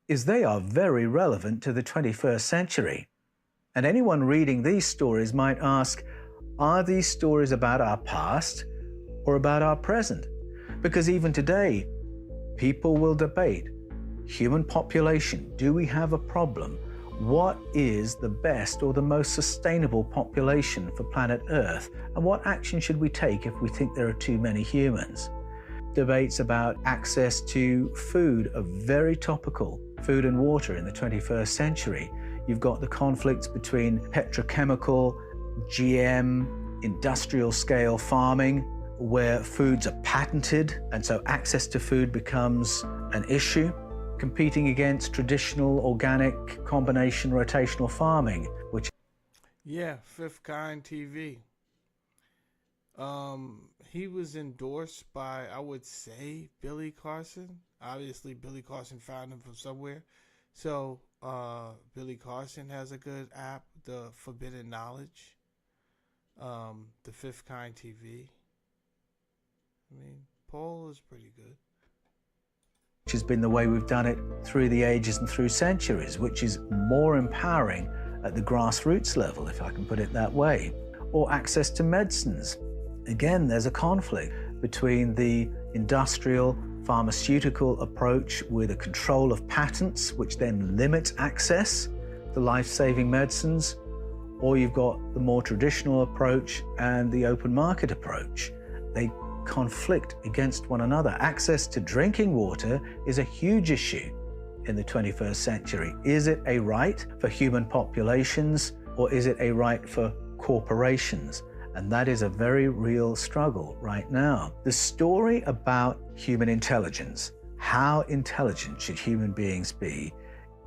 C: is they are very relevant to the 21st century. And anyone reading these stories might ask, are these stories about our past or about our present? Because even today, people will debate human population. Do we have a problem? What is the best or the most sustainable population for planet Earth? And what action should we take if we think there are too many humans? Debates about access to food are very topical. Food and water in the 21st century. You've got the conflicts between petrochemical, GM, industrial scale farming where foods are patented, and so access to food becomes an issue, competing against traditional organic combination rotational farming, which
B: Yeah, Fifth Kind TV. He was endorsed by, I would say, Billy Carson. Obviously, Billy Carson found him from somewhere. So, Billy Carson has a good app, the Forbidden Knowledge. The Fifth Kind TV. I mean, Paul is pretty good.
C: which has been the way we've done it through the ages and through centuries, which is more empowering at the grassroots level, if I can put it that way. Or access to medicines. Again, there's a conflict between the industrial pharmaceutical approach with a control of patents, which then limits access to life-saving medicines, or you've got the more traditional approach and the open market approach. They conflict against one another. Access to drinking water is a huge issue in the 21st century. Is it a right for human populations, or is it a right for corporations? And that is a very real struggle right now. The story about human intelligence, how intelligent should human beings be,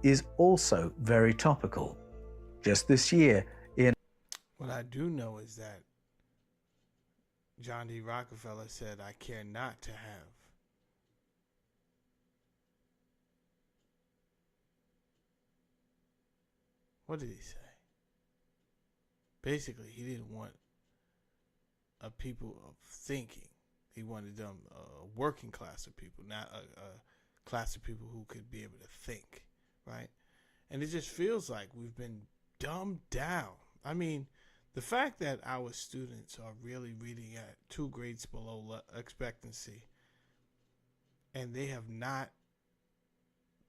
C: is also very topical. Just this year,
B: What I do know is that John D. Rockefeller said, "I care not to have." What did he say? Basically, he didn't want a people of thinking. He wanted them a working class of people, not a class of people who could be able to think, right? And it just feels like we've been dumbed down. I mean, the fact that our students are really reading at 2 grades below expectancy, and they have not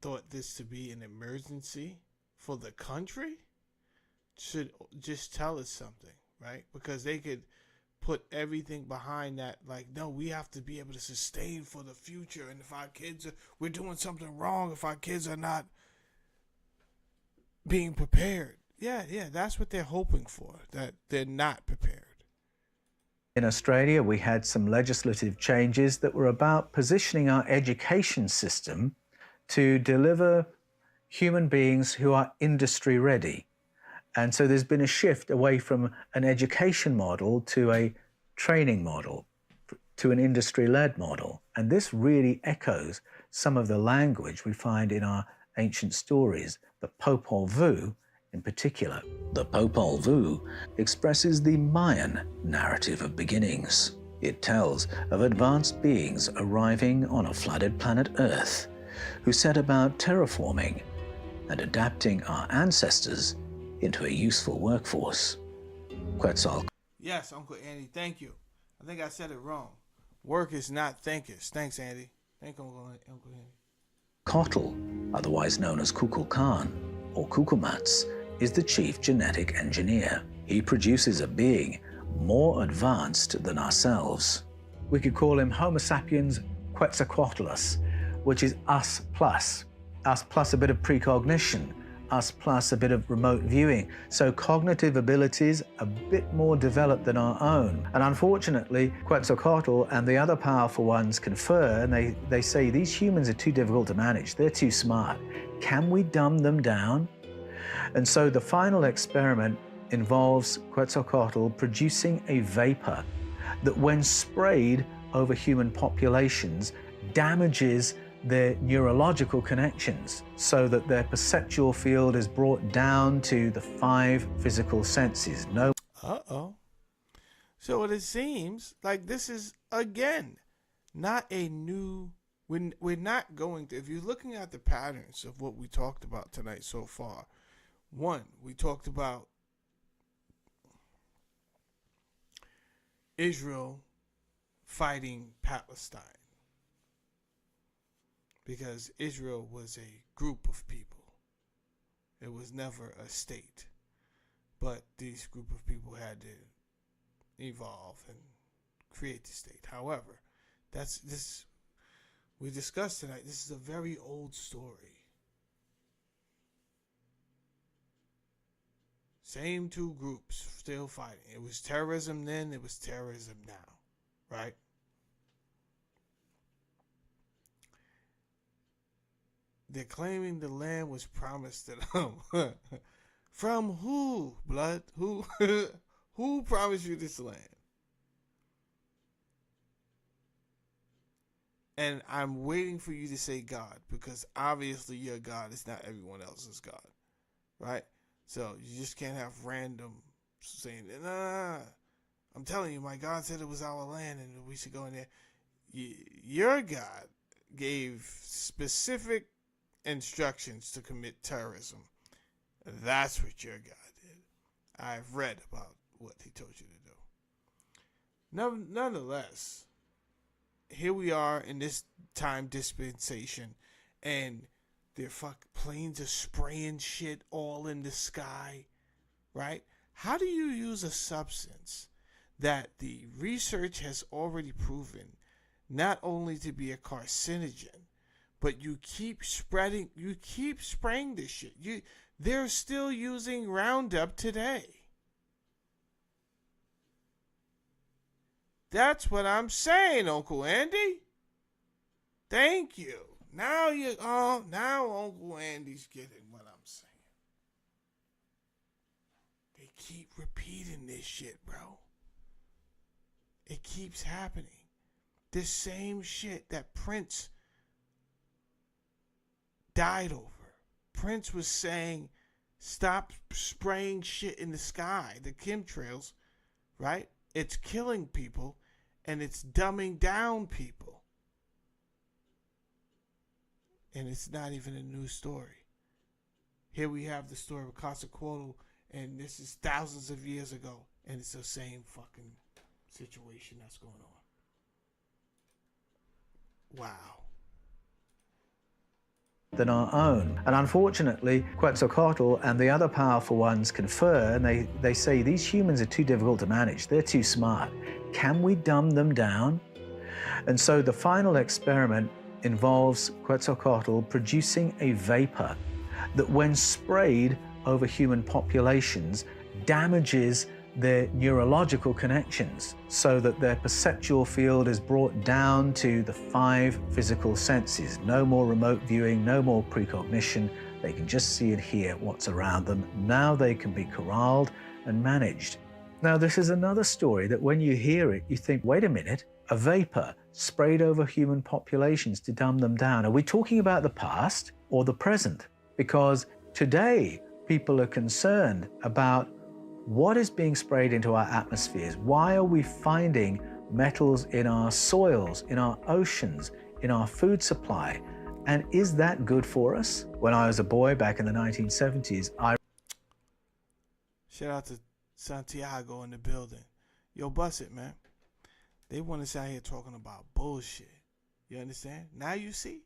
B: thought this to be an emergency for the country, should just tell us something, right? Because they could put everything behind that, like, no, we have to be able to sustain for the future, and if our kids we're doing something wrong if our kids are not being prepared. Yeah, that's what they're hoping for, that they're not prepared.
C: in Australia, we had some legislative changes that were about positioning our education system to deliver human beings who are industry ready. And so there's been a shift away from an education model to a training model, to an industry-led model. And this really echoes some of the language we find in our ancient stories, the Popol Vuh in particular. The Popol Vuh expresses the Mayan narrative of beginnings. It tells of advanced beings arriving on a flooded planet Earth who set about terraforming and adapting our ancestors into a useful workforce. Quetzalcoatl.
B: Yes, Uncle Andy, thank you. I think I said it wrong. Work is not thinkers. Thanks, Andy. Thank Uncle Andy.
C: Quetzalcoatl, otherwise known as Kukulkan or Gucumatz, is the chief genetic engineer. He produces a being more advanced than ourselves. We could call him Homo sapiens Quetzalcoatlus, which is us plus a bit of precognition, us plus a bit of remote viewing. So cognitive abilities a bit more developed than our own. And unfortunately, Quetzalcoatl and the other powerful ones confer, and they say these humans are too difficult to manage. They're too smart. Can we dumb them down? And so the final experiment involves Quetzalcoatl producing a vapor that, when sprayed over human populations, damages their neurological connections so that their perceptual field is brought down to the 5 physical senses.
B: Uh-oh. So it seems like this is, again, not a new... We're not going to... If you're looking at the patterns of what we talked about tonight so far, one, we talked about Israel fighting Palestine, because Israel was a group of people. It was never a state. But these group of people had to evolve and create the state. However, that's this we discussed tonight. This is a very old story. Same 2 groups still fighting. It was terrorism then, it was terrorism now. right? They're claiming the land was promised to them. From who, blood? Who? Who promised you this land? And I'm waiting for you to say God, because obviously your God is not everyone else's God, right? So you just can't have random saying, nah, I'm telling you, my God said it was our land and we should go in there. Your God gave specific instructions to commit terrorism. That's what your God did. I've read about what he told you to do. Nonetheless, here we are in this time dispensation, and their planes are spraying shit all in the sky, right? How do you use a substance that the research has already proven not only to be a carcinogen, but you keep spraying this shit? They're still using Roundup today. That's what I'm saying, Uncle Andy. Thank you. Now Uncle Andy's getting what I'm saying. They keep repeating this shit, bro. It keeps happening. This same shit that Prince died over. Prince was saying, stop spraying shit in the sky, the chemtrails, right? It's killing people, and it's dumbing down people. And it's not even a new story. Here we have the story of Quetzalcoatl, and this is thousands of years ago, and it's the same fucking situation that's going on. Wow.
C: Than our own. And unfortunately, Quetzalcoatl and the other powerful ones confer, and they say these humans are too difficult to manage. They're too smart. Can we dumb them down? And so the final experiment involves Quetzalcoatl producing a vapor that, when sprayed over human populations, damages their neurological connections so that their perceptual field is brought down to the 5 physical senses. No more remote viewing, no more precognition. They can just see and hear what's around them. Now they can be corralled and managed. Now, this is another story that when you hear it, you think, wait a minute, a vapor sprayed over human populations to dumb them down. Are we talking about the past or the present? Because today, people are concerned about what is being sprayed into our atmospheres. Why are we finding metals in our soils, in our oceans, in our food supply? And is that good for us? When I was a boy back in the 1970s,
B: Shout out to Santiago in the building. Yo, bust it, man. They want us out here talking about bullshit. You understand? Now you see?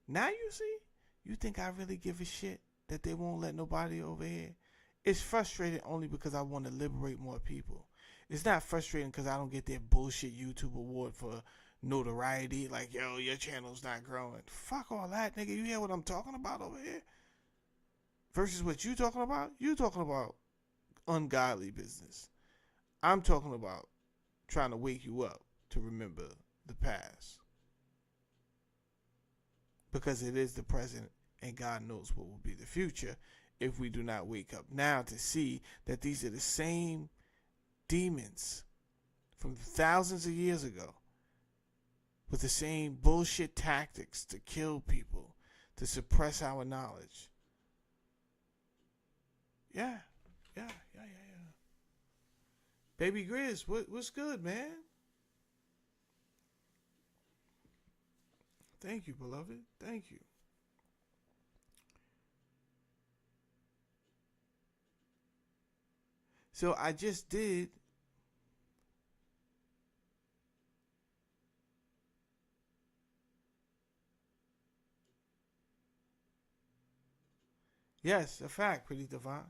B: Now you see? You think I really give a shit that they won't let nobody over here? It's frustrating only because I want to liberate more people. It's not frustrating because I don't get their bullshit YouTube award for notoriety. Like, yo, your channel's not growing. Fuck all that, nigga. You hear what I'm talking about over here? Versus what you talking about? You talking about ungodly business. I'm talking about trying to wake you up to remember the past. Because it is the present, and God knows what will be the future if we do not wake up now to see that these are the same demons from thousands of years ago with the same bullshit tactics to kill people, to suppress our knowledge. Yeah. Baby Grizz, what's good, man? Thank you, beloved. Thank you. So I just did yes, a fact, pretty divine.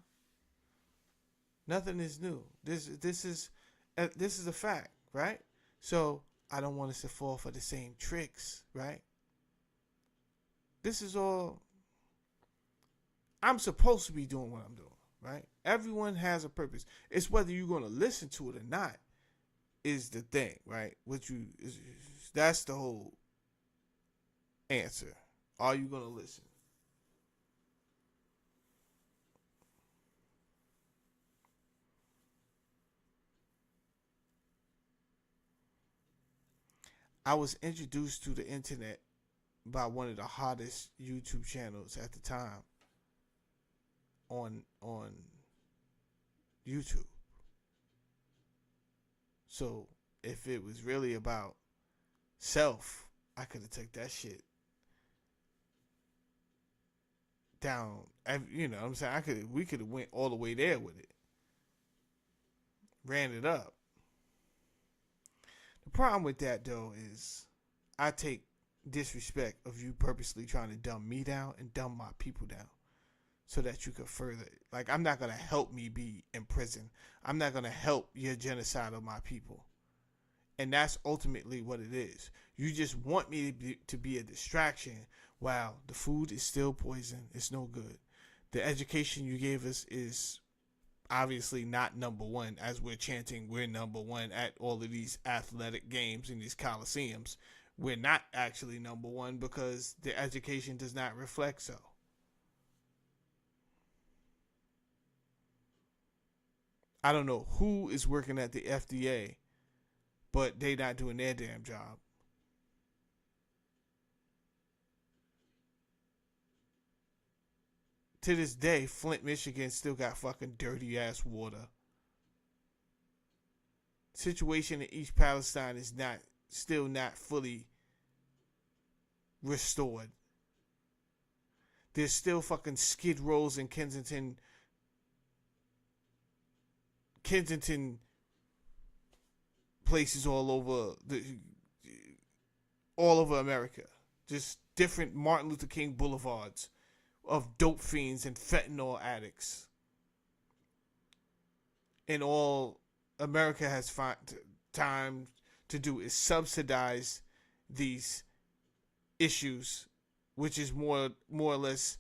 B: Nothing is new. This is a fact, right? So I don't want us to fall for the same tricks, right? This is all I'm supposed to be doing what I'm doing, right? Everyone has a purpose. It's whether you're going to listen to it or not. is the thing, right? That's the whole answer. Are you gonna listen? I was introduced to the internet by one of the hottest YouTube channels at the time on YouTube. So if it was really about self, I could have took that shit down. You know what I'm saying? We could have went all the way there with it. Ran it up. The problem with that though is I take disrespect of you purposely trying to dumb me down and dumb my people down so that you could further. Like, I'm not going to help me be in prison. I'm not going to help your genocide of my people. And that's ultimately what it is. You just want me to be a distraction while the food is still poison. It's no good. The education you gave us is obviously not number one, as we're chanting we're number one at all of these athletic games in these coliseums. We're not actually number one because the education does not reflect so. I don't know who is working at the FDA, but they not doing their damn job. To this day, Flint, Michigan still got fucking dirty ass water. Situation in East Palestine is still not fully restored. There's still fucking skid rows in Kensington places all over America. Just different Martin Luther King boulevards of dope fiends and fentanyl addicts. And all America has found time to do is subsidize these issues, which is more or less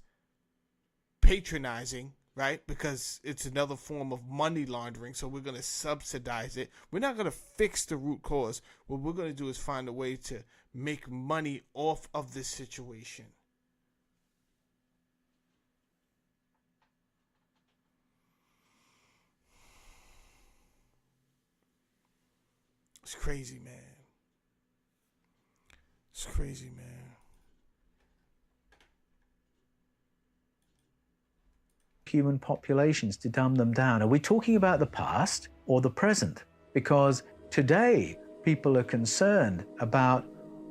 B: patronizing, right? Because it's another form of money laundering, so we're going to subsidize it. We're not going to fix the root cause. What we're going to do is find a way to make money off of this situation. It's crazy, man. It's crazy, man.
C: Human populations to dumb them down. Are we talking about the past or the present? Because today people are concerned about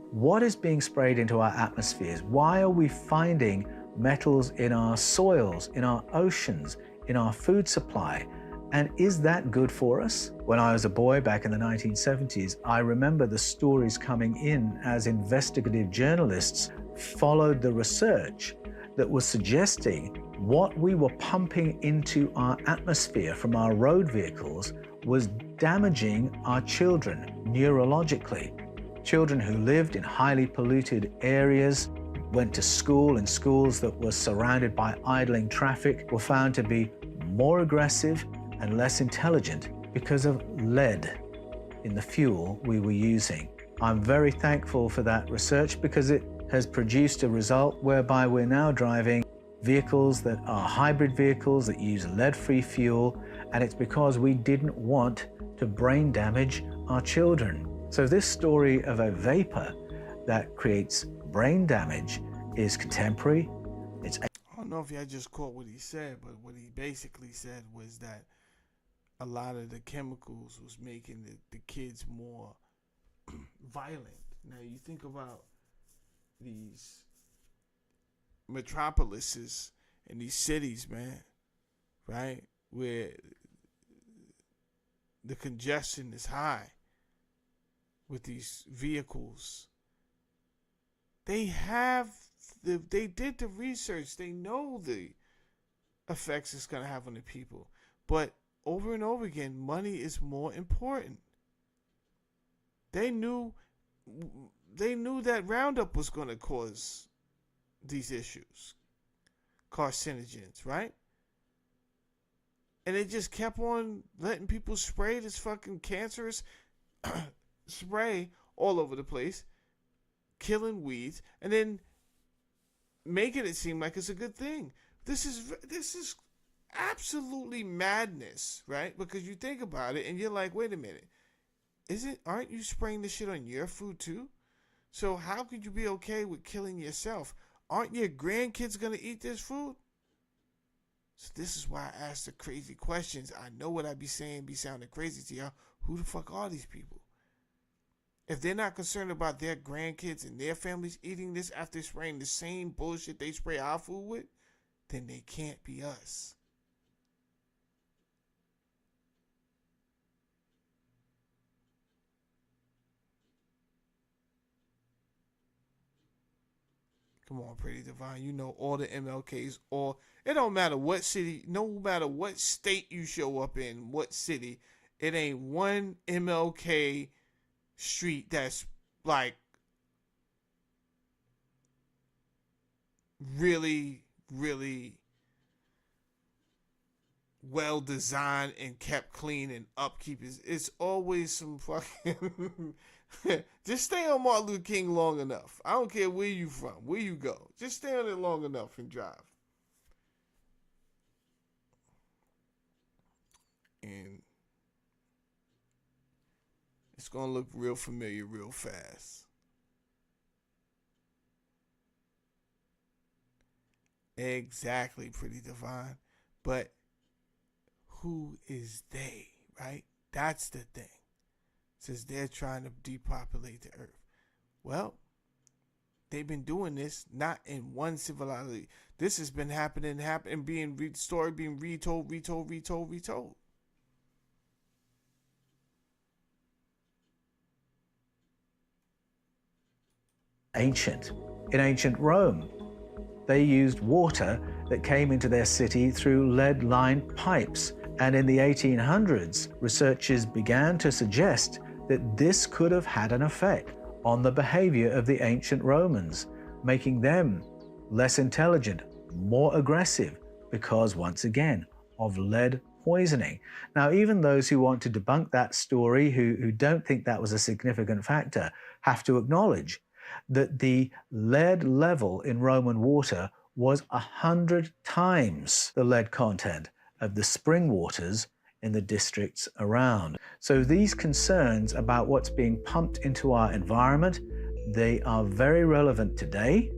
C: what is being sprayed into our atmospheres. Why are we finding metals in our soils, in our oceans, in our food supply? And is that good for us? When I was a boy back in the 1970s, I remember the stories coming in as investigative journalists followed the research that was suggesting what we were pumping into our atmosphere from our road vehicles was damaging our children neurologically. Children who lived in highly polluted areas, went to school in schools that were surrounded by idling traffic, were found to be more aggressive and less intelligent because of lead in the fuel we were using. I'm very thankful for that research because it has produced a result whereby we're now driving vehicles that are hybrid vehicles that use lead-free fuel, and it's because we didn't want to brain damage our children. So this story of a vapor that creates brain damage is contemporary. It's
B: I don't know if y'all just caught what he said, but what he basically said was that a lot of the chemicals was making the kids more violent. Now you think about these metropolises and these cities, man, right? Where the congestion is high with these vehicles. They did the research. They know the effects it's going to have on the people. But over and over again, money is more important. They knew that Roundup was going to cause these issues, carcinogens, right? And they just kept on letting people spray this fucking cancerous. spray all over the place, killing weeds, and then making it seem like it's a good thing. This is absolutely madness, right? Because you think about it and you're like, wait a minute, aren't you spraying this shit on your food too? So how could you be okay with killing yourself? Aren't your grandkids gonna eat this food? So this is why I ask the crazy questions. I know what I be saying be sounding crazy to y'all. Who the fuck are these people? If they're not concerned about their grandkids and their families eating this after spraying the same bullshit they spray our food with, then they can't be us. Come on, Pretty Divine. You know all the MLKs, or it don't matter what city, no matter what state you show up in, what city, it ain't one MLK street that's like really, really well designed and kept clean and upkeep. It's always some fucking just stay on Martin Luther King long enough. I don't care where you from, where you go. Just stay on it long enough and drive. And it's gonna look real familiar real fast. Exactly, Pretty Divine. But who is they, right? That's the thing. Says they're trying to depopulate the earth. Well, they've been doing this not in one civilization. This has been happening, story being retold.
C: In ancient Rome, they used water that came into their city through lead-lined pipes. And in the 1800s, researchers began to suggest that this could have had an effect on the behavior of the ancient Romans, making them less intelligent, more aggressive, because once again, of lead poisoning. Now, even those who want to debunk that story, who don't think that was a significant factor, have to acknowledge that the lead level in Roman water was 100 times the lead content of the spring waters in the districts around. So these concerns about what's being pumped into our environment, they are very relevant today,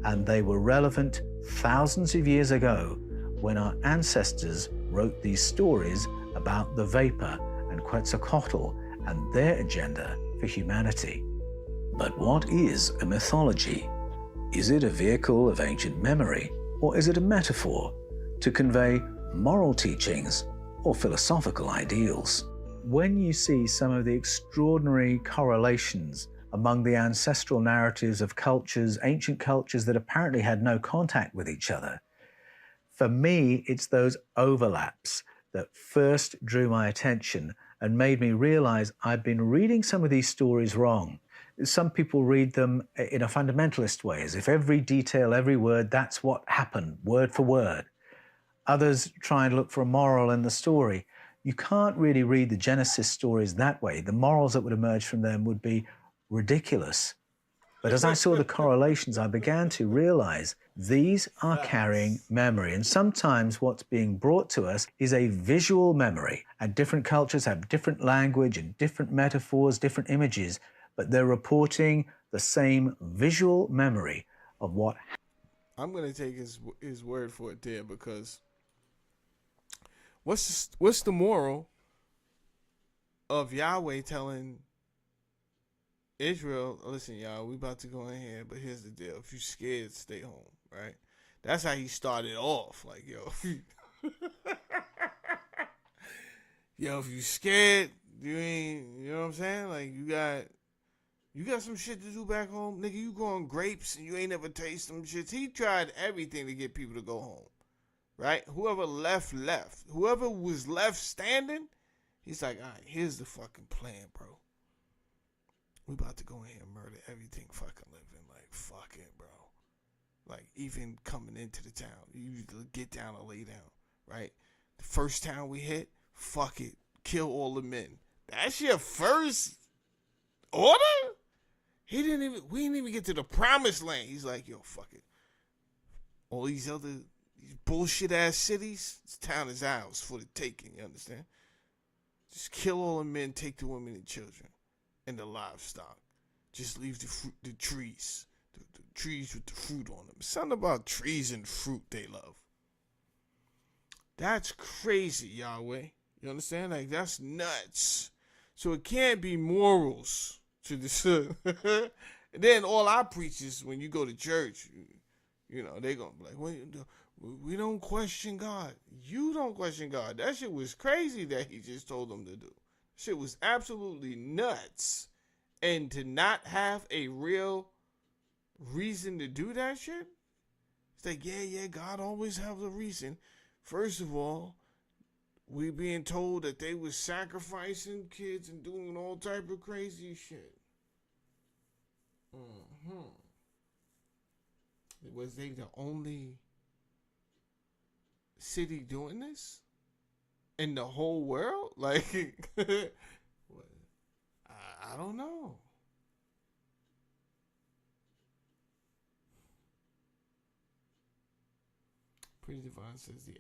C: and they were relevant thousands of years ago when our ancestors wrote these stories about the vapor and Quetzalcoatl and their agenda for humanity. But what is a mythology? Is it a vehicle of ancient memory, or is it a metaphor to convey moral teachings or philosophical ideals? When you see some of the extraordinary correlations among the ancestral narratives of cultures, ancient cultures that apparently had no contact with each other, for me, it's those overlaps that first drew my attention and made me realize I'd been reading some of these stories wrong. Some people read them in a fundamentalist way, as if every detail, every word, that's what happened, word for word. Others try and look for a moral in the story. You can't really read the Genesis stories that way. The morals that would emerge from them would be ridiculous. But as I saw the correlations, I began to realize these are carrying memory. And sometimes what's being brought to us is a visual memory. And different cultures have different language and different metaphors, different images, but they're reporting the same visual memory of what happened.
B: I'm going to take his word for it there, because what's the moral of Yahweh telling Israel, listen, y'all, we about to go in here, but here's the deal. If you scared, stay home, right? That's how he started off. Like, yo, if you scared, you ain't, you know what I'm saying? Like, you got some shit to do back home. Nigga, you growing grapes and you ain't never taste them shits. He tried everything to get people to go home, right? Whoever left. Whoever was left standing, he's like, all right, here's the fucking plan, bro. We about to go in here and murder everything fucking living. Like, fuck it, bro. Like, even coming into the town, you either get down or lay down, right? The first town we hit, fuck it. Kill all the men. That's your first order? We didn't even get to the promised land. He's like, yo, fuck it. All these bullshit ass cities, this town is ours for the taking, you understand? Just kill all the men, take the women and children, and the livestock. Just leave the trees. The trees with the fruit on them. Something about trees and fruit they love. That's crazy, Yahweh. You understand? Like, that's nuts. So it can't be morals to this. And then all I preach is when you go to church, you know, they going to be like, well, we don't question God. You don't question God. That shit was crazy that he just told them to do. Shit was absolutely nuts. And to not have a real reason to do that shit? It's like, yeah, God always has a reason. First of all, we being told that they was sacrificing kids and doing all type of crazy shit. Was they the only city doing this in the whole world? Like, I don't know. Pretty Divine says the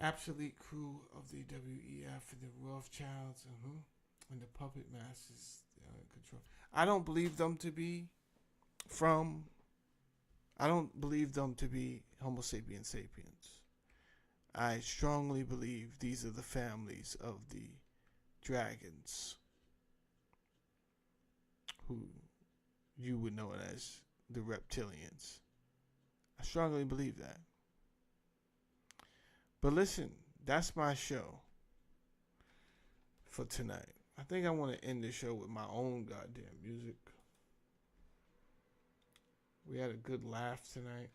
B: absolute crew of the WEF and the Rothschilds and the puppet masters control. I don't believe them to be Homo sapiens sapiens. I strongly believe these are the families of the dragons, who you would know as the reptilians. I strongly believe that. But listen, that's my show for tonight. I think I want to end the show with my own goddamn music. We had a good laugh tonight.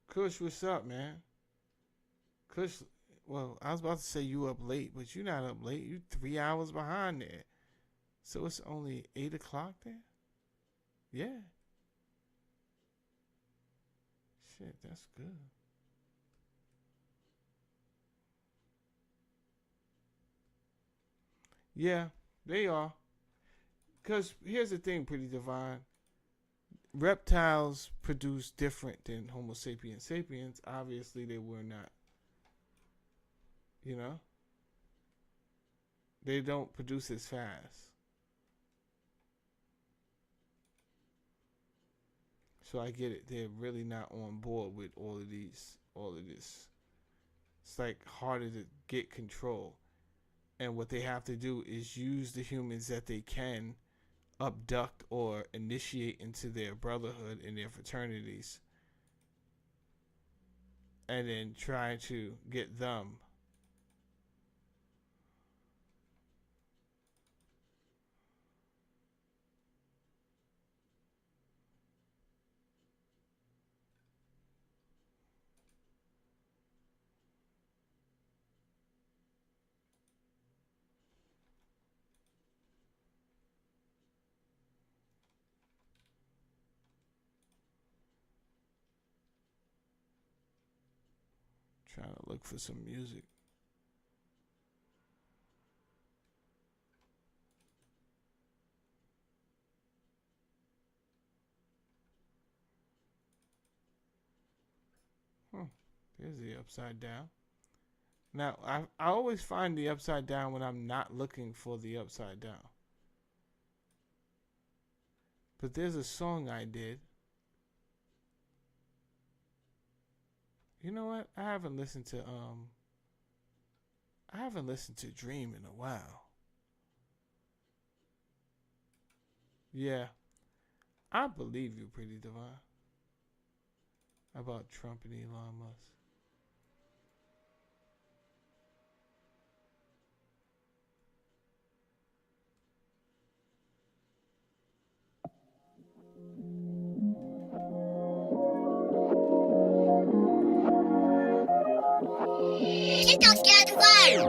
B: Kush, what's up, man? Kush, well, I was about to say you up late, but you're not up late. You 3 hours behind there. So it's only 8 o'clock there? Yeah. Shit, that's good. Yeah, they are. Because here's the thing, Pretty Divine. Reptiles produce different than Homo sapiens sapiens. Obviously, they were not. You know? They don't produce as fast. So I get it. They're really not on board with all of this. It's like harder to get control. And what they have to do is use the humans that they can abduct or initiate into their brotherhood and their fraternities, and then try to get them trying to look for some music. There's the upside down. Now, I always find the upside down when I'm not looking for the upside down. But there's a song I did. You know what? I haven't listened to Dream in a while. Yeah. I believe you, Pretty Divine. About Trump and Elon Musk.
E: TikTok's got the fire.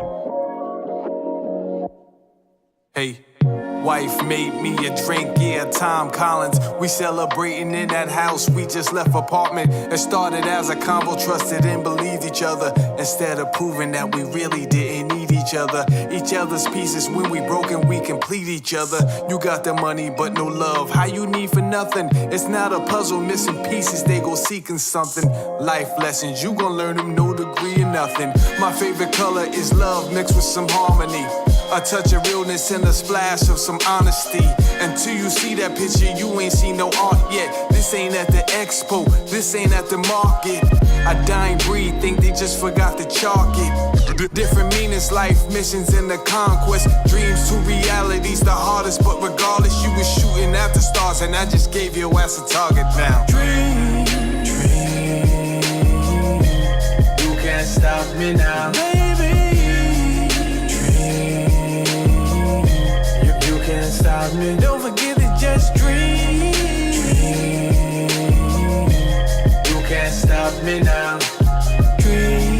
E: Hey, wife made me a drink, yeah, Tom Collins. We celebrating in that house, we just left apartment. It started as a convo, trusted and believed each other. Instead of proving that we really didn't need each other's pieces. When we broken, we complete each other. You got the money, but no love. How you need for nothing? It's not a puzzle, missing pieces, they go seeking something. Life lessons, you gon' learn them, no degree or nothing. My favorite color is love mixed with some harmony. A touch of realness and a splash of some honesty. Until you see that picture, you ain't seen no art yet. This ain't at the expo, this ain't at the market. A dying breed think they just forgot to chalk it. Different meanings, life missions and the conquest. Dreams to realities, the hardest, but regardless, you was shooting at the stars, and I just gave your ass a target now. Dream, you can't stop me now, baby. Can't stop me. Don't forget to just dream. You can't stop me now. Dream.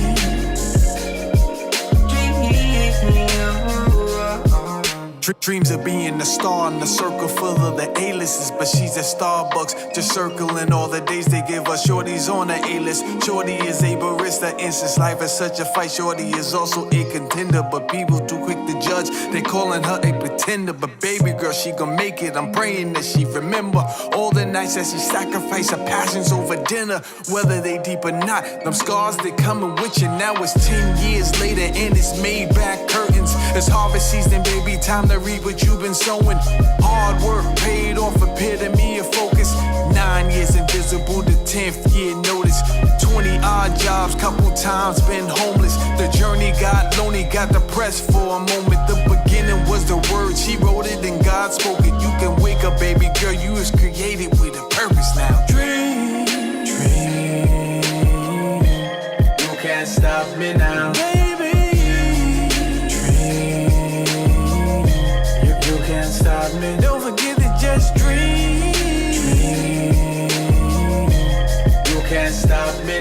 E: Dreams of being a star in a circle full of the A-listers, but she's at Starbucks, just circling all the days they give us. Shorty's on the A-list. Shorty is a barista, and since life is such a fight, Shorty is also a contender, but people too quick to judge. They calling her a pretender, but baby girl, she gon' make it. I'm praying that she remember all the nights that she sacrificed her passions over dinner, whether they deep or not. Them scars, they coming with you. Now it's 10 years later, and it's made back curtains. It's harvest season, baby, time to reap what you've been sowing. Hard work paid off, epitome of focus. 9 years invisible, the 10th year notice. 20 odd jobs, couple times been homeless. The journey got lonely, got depressed for a moment. The beginning was the word, she wrote it and God spoke it. You can wake up, baby girl, you was created with a purpose now. Dream, you can't stop me now, baby. You can't stop me. Don't forget to just dream. You can't stop me